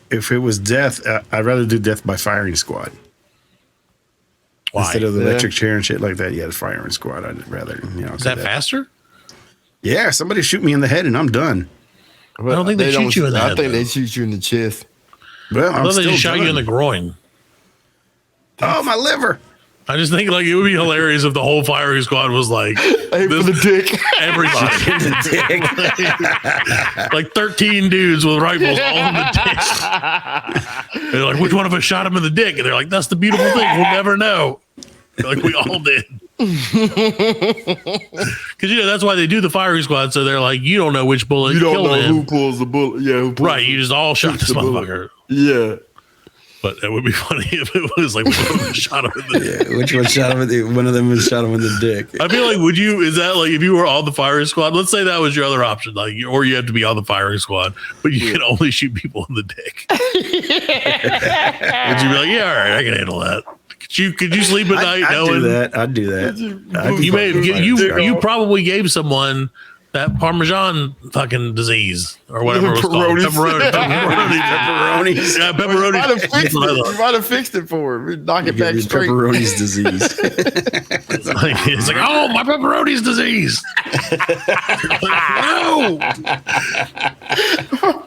if it was death, I'd rather do death by firing squad. Why? Instead of the electric chair and shit like that. Yeah, the firing squad. I'd rather. Is that faster? Yeah, somebody shoot me in the head and I'm done. I don't think they shoot you in the head. I think they shoot you in the chest. Well, I thought they just shot you in the groin. Oh, my liver. I just think like it would be hilarious if the whole firing squad was like, aim for the dick. Everybody in the dick. Like 13 dudes with rifles all in the dick. They're like, which one of us shot him in the dick? And they're like, that's the beautiful thing. We'll never know. They're like, we all did. Because that's why they do the firing squad. So they're like, you don't know which bullet you don't killed know him. Who pulls the bullet. Yeah, right. You just all shot this motherfucker. Yeah. But it would be funny if it was like which one shot him in the dick. Yeah, which one shot him in the one of them was shot him in the dick. I feel like is that like if you were on the firing squad, let's say that was your other option, like or you have to be on the firing squad, but you can only shoot people in the dick. Would you be like, yeah, all right, I can handle that. Could you sleep at night knowing I'd do that. You probably gave someone that Parmesan fucking disease or whatever it was called. Pepperonis. Yeah, pepperonis. You might have fixed it for him. Knock it back straight. Pepperoni's disease. It's like, oh, my pepperoni's disease. No.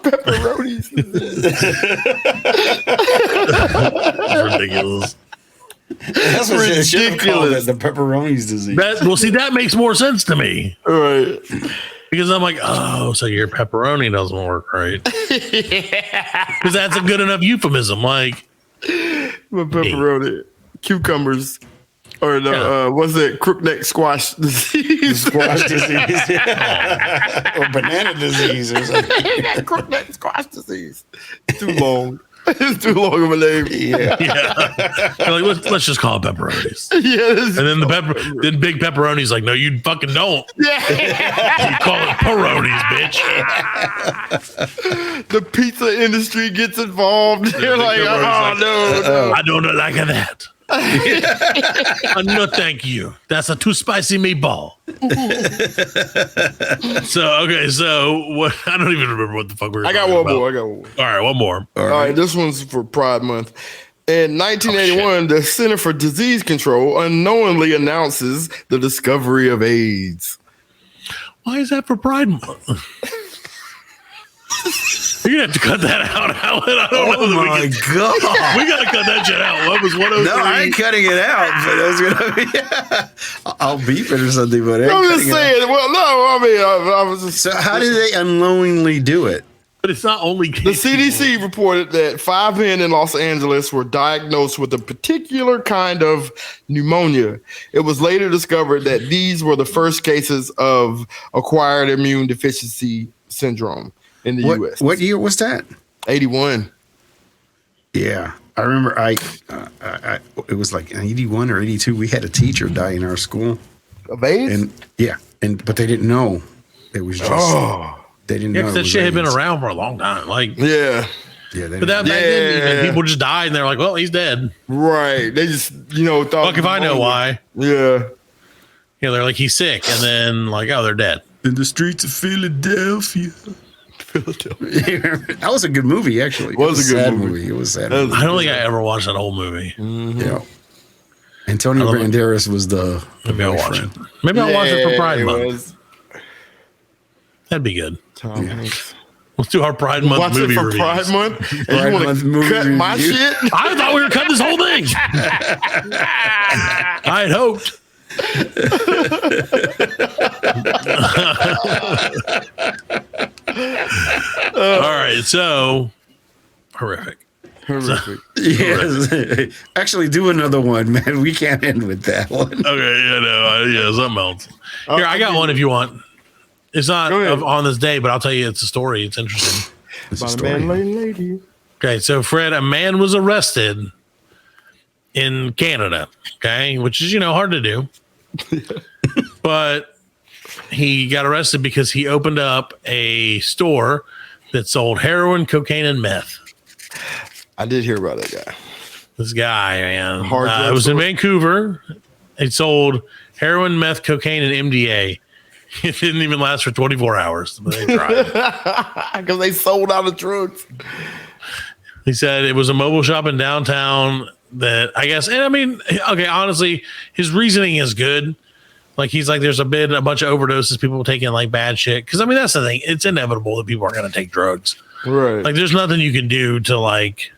Pepperoni's disease. That's ridiculous. That's what it should have called it, the pepperoni's disease. That makes more sense to me. All right. Because I'm like, oh, so your pepperoni doesn't work right. Because that's a good enough euphemism. Like, pepperoni, cucumbers, or what's it? Crookneck squash disease. Squash disease. Or banana disease or something. Crookneck squash disease. Too long. It's too long of a name. Yeah. Like, let's just call it pepperonis. Yeah. And then then Big Pepperoni's like, no, you fucking don't. Yeah. You call it Peroni's, bitch. The pizza industry gets involved. They're like, no. I don't like that. No, thank you. That's a too spicy meatball. So what? I don't even remember what the fuck we were. I got one more. All right, one more. All right, this one's for Pride Month. In 1981, the Center for Disease Control unknowingly announces the discovery of AIDS. Why is that for Pride Month? You're gonna have to cut that out, Allan. I don't know. Oh my God. We gotta cut that shit out. What was 103? No, I ain't cutting it out, but it was gonna be. I'll beep it or something, but I'm just saying. Well, no, I mean, I was just. So how did they unknowingly do it? But it's not only the CDC reported that 5 men in Los Angeles were diagnosed with a particular kind of pneumonia. It was later discovered that these were the first cases of acquired immune deficiency syndrome in the U.S. What year was that? 81. Yeah, I remember. It was like 81 or 82. We had a teacher die in our school of AIDS, but they didn't know. It was just they didn't know. Because that shit had been around for a long time. Like, yeah. Yeah, but back then, people just died, and they're like, "Well, he's dead." Right? They just, thought. Fuck if I know why. Yeah. They're like, he's sick, and then like, oh, they're dead in the streets of Philadelphia. That was a good movie, actually. It was a good movie. It was sad. I don't think I ever watched that whole movie. Mm-hmm. Yeah. Antonio Banderas was the maybe I'll watch it. Maybe I'll watch it for Pride Month. That'd be good. Tom Hanks. Let's do our Pride Month watch movie it for reviews. Pride Month. And Pride you want Month to movie cut my review? shit? I thought we were cutting this whole thing. I had hoped. All right, so horrific. Yes. Actually, do another one, man. We can't end with that one. Okay, something else. Here, I got one if you want. It's not on this day, but I'll tell you it's a story. It's interesting. It's a About a story. man, lady. Okay, so Fred, a man was arrested in Canada, okay, which is, hard to do. But he got arrested because he opened up a store that sold heroin, cocaine, and meth. I did hear about that guy. This guy, man. Hard it was in drug Vancouver. He sold heroin, meth, cocaine, and MDA. It didn't even last for 24 hours. But they tried. Because they sold out of drugs. He said it was a mobile shop in downtown that I guess, and I mean, okay, honestly, his reasoning is good. Like, he's like, there's a bunch of overdoses, people taking like bad shit. Because I mean, that's the thing. It's inevitable that people are going to take drugs. Right. Like, there's nothing you can do to like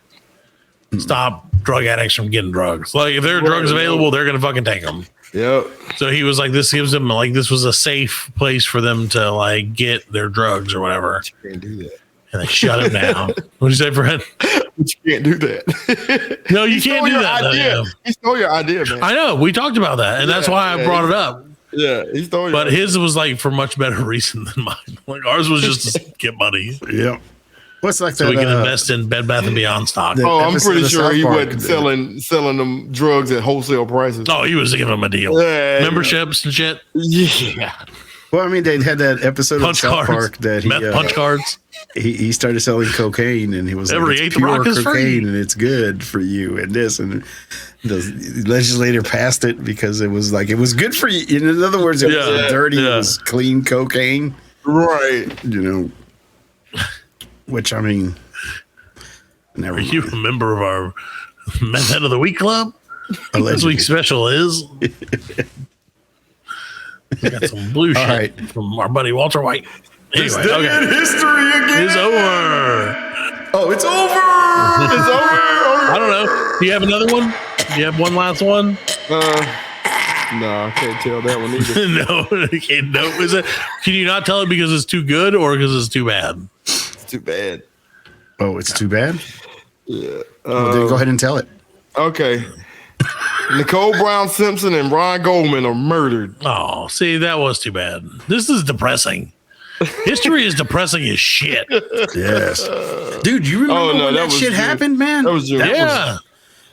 stop drug addicts from getting drugs. Like, if there are drugs available, they're going to fucking take them. Yep. So he was like, this gives them like, this was a safe place for them to like get their drugs or whatever. You can't do that. And they shut him down. What'd you say, Fred? But you can't do that. No, you can't do that. Idea. He stole your idea, man. I know. We talked about that, and that's why I brought it up. Yeah, he stole your But idea. his was like for much better reason than mine. Like, ours was just to get money. Yeah. What's like So that? we can invest in Bed Bath & Beyond stock. Oh, I'm episode pretty of sure South he Park, wasn't selling them drugs at wholesale prices. Oh, he was giving them a deal. Yeah, Memberships and shit. Yeah. Well, I mean, they had that episode Punch of South cards. Park that he Meth punch cards. he started selling cocaine, and he was Every like, eighth it's pure rock is free. cocaine, and it's good for you, and this, and the legislator passed it because it was like, it was good for you. In other words, it wasn't dirty, it was clean cocaine. Right. Which, I mean, never Are you a member of our Meth Head of the Week club? This week's special is we got some blue shit from our buddy Walter White. Anyway, History again. It's over. Oh, it's over. It's over. I don't know. Do you have another one? Do you have one last one? No, I can't tell that one either. No, you can't. No, is it? Can you not tell it because it's too good or because it's too bad? It's too bad. Oh, it's too bad? Yeah. Well, then go ahead and tell it. Okay. Nicole Brown Simpson and Ron Goldman are murdered. Oh, see, that was too bad. This is depressing. History is depressing as shit. Yes. Dude, you remember when that shit happened, man? That was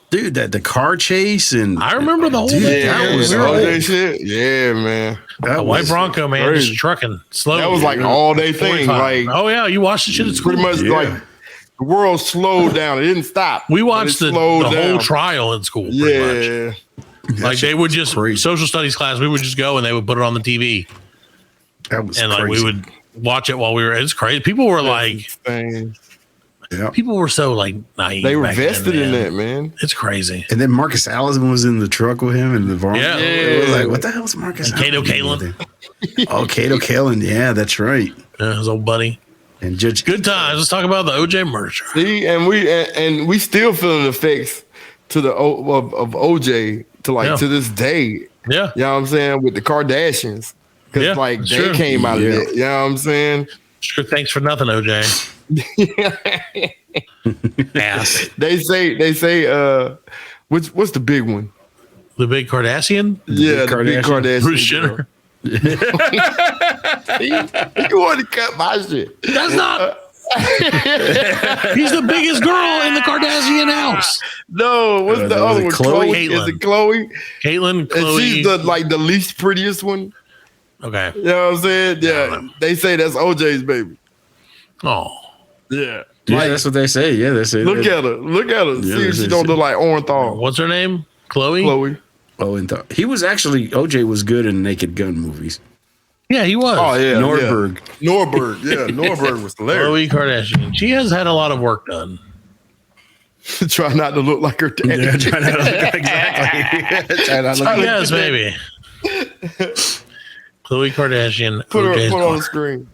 dude, the car chase, and I remember the whole thing. That was all day shit. Yeah, man. A white Bronco, man, crazy. just trucking slowly. That was like an all day thing. 45. Like, oh yeah, you watched the shit at school. pretty much like the world slowed down. It didn't stop. We watched the slowed whole down. trial in school. Pretty much. Like they would just social studies class. We would just go and they would put it on the TV. That was and like crazy. we would watch it while we were. It's crazy. People were like, people were so like naive. They were back vested then, in that, man. It's crazy. And then Marcus Allison was in the truck with him and the Varn. Yeah. It was like, what the hell is Marcus? And Kato Kalin. Kalin. Oh, Kato Kalin. Yeah, that's right. Yeah, his old buddy. And Judge. Good times. Let's talk about the OJ murder trial. See, and we still feeling the effects to the of OJ to this day. Yeah, you know what I'm saying, with the Kardashians, because they came out of it. You know what I'm saying? Sure. Thanks for nothing, OJ. Ass. They say what's the big one? The big Kardashian? Yeah, the big Kardashian. Bruce Jenner. You want to cut my shit? That's not. He's the biggest girl in the Kardashian house. No, what's the other one? Chloe. Is it Chloe? Caitlyn. Chloe. And she's the least prettiest one. Okay. You know what I'm saying? Yeah. They say that's OJ's baby. Oh. Yeah. Yeah, that's what they say. Yeah, they say. Look at her. Yeah, see if she don't look like Orenthal. What's her name? Chloe. He was actually OJ was good in Naked Gun movies. Yeah, he was. Oh yeah, Norberg. Yeah. Norberg was hilarious. Khloe Kardashian. She has had a lot of work done. Try not to look like her dad. Yeah, try not to look exactly. Try not to look yes, maybe. Khloe Kardashian. Put on the screen.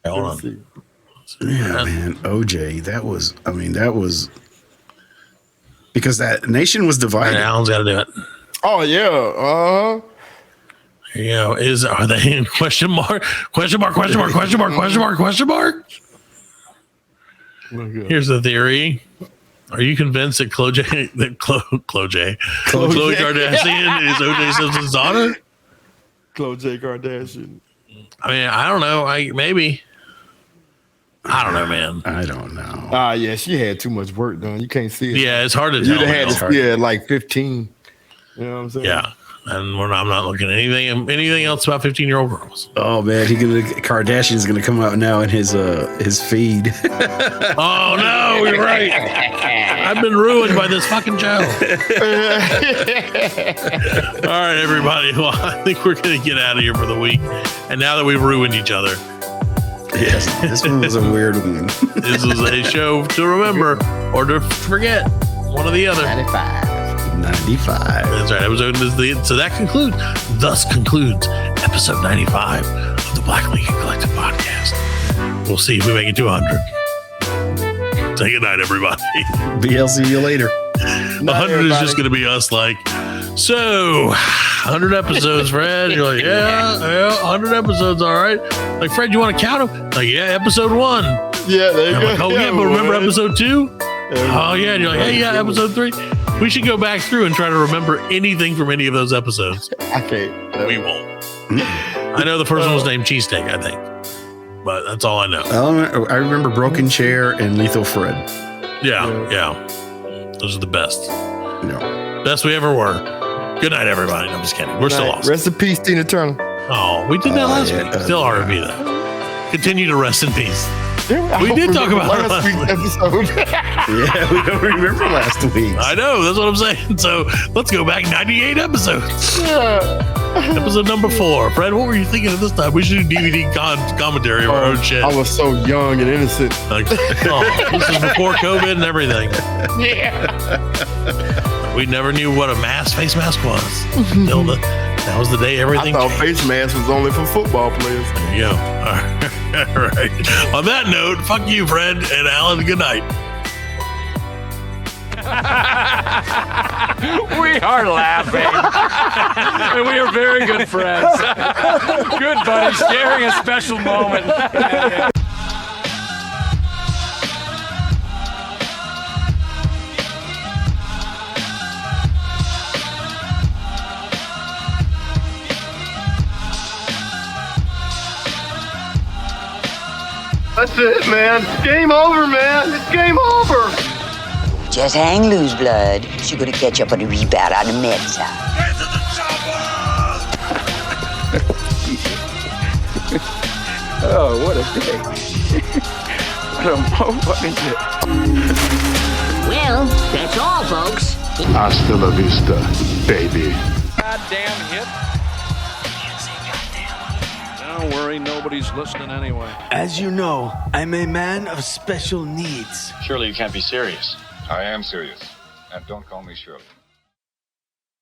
Hold on. Yeah, man. OJ, that was because that nation was divided. Allan's got to do it. Oh yeah. You know, are they in question mark? Here's the theory. Are you convinced that Khloe Kardashian is O.J. Simpson's daughter? Khloe Kardashian. I mean, I don't know. Maybe. I don't know, man. I don't know. Yeah, she had too much work done. You can't see it. Yeah, it's hard to tell. You'd have had to like 15. You know what I'm saying? Yeah. And I'm not looking at anything else about 15-year-old girls. Oh man, Kardashian's gonna come out now in his feed. Oh no, you're right. I've been ruined by this fucking show. All right, everybody. Well, I think we're gonna get out of here for the week. And now that we've ruined each other. Yes, this one was a weird one. This is a show to remember or to forget. One or the other. 95. That's right. So that concludes episode 95 of the Black Lincoln Collective podcast. We'll see if we make it to 100. Say good night, everybody. BLC you later. 100 is just going to be us like, so 100 episodes, Fred. You're like, yeah, 100 episodes, all right. Like, Fred, you want to count them? Like, yeah, episode 1. Yeah, there you go. Like, oh, yeah, but remember episode 2? Oh, yeah. And you're like, hey, yeah, episode 3. We should go back through and try to remember anything from any of those episodes. I can't. We won't. I know the first one was named Cheesesteak, I think. But that's all I know. I remember Broken Chair and Lethal Fred. Yeah. Those are the best. No. Best we ever were. Good night, everybody. No, I'm just kidding. We're still awesome. Rest in peace, Tina Turner. Oh, we did that last week. Still R&B, though. Continue to rest in peace. We did talk about last week's episode. Yeah, we don't remember last week. I know, that's what I'm saying. So let's go back 98 episodes. Yeah. Episode number 4. Fred, what were you thinking at this time? We should do DVD commentary of our own shit. I was so young and innocent. Like, this is before COVID and everything. Yeah. We never knew what a face mask was. That was the day everything I thought changed. face mask was only for football players. There you go. All right. On that note, fuck you, Fred and Allan. Good night. We are laughing. And we are very good friends. Good buddies, sharing a special moment. That's it, man. Game over, man. It's game over. Just hang loose, blood. She's gonna catch up on the rebound on the men's side. Get to the chopper! Oh, what a day. What a day. Well, that's all, folks. Hasta la vista, baby. Goddamn hit. Don't worry, nobody's listening anyway. As you know, I'm a man of special needs. Surely you can't be serious. I am serious. And don't call me Shirley.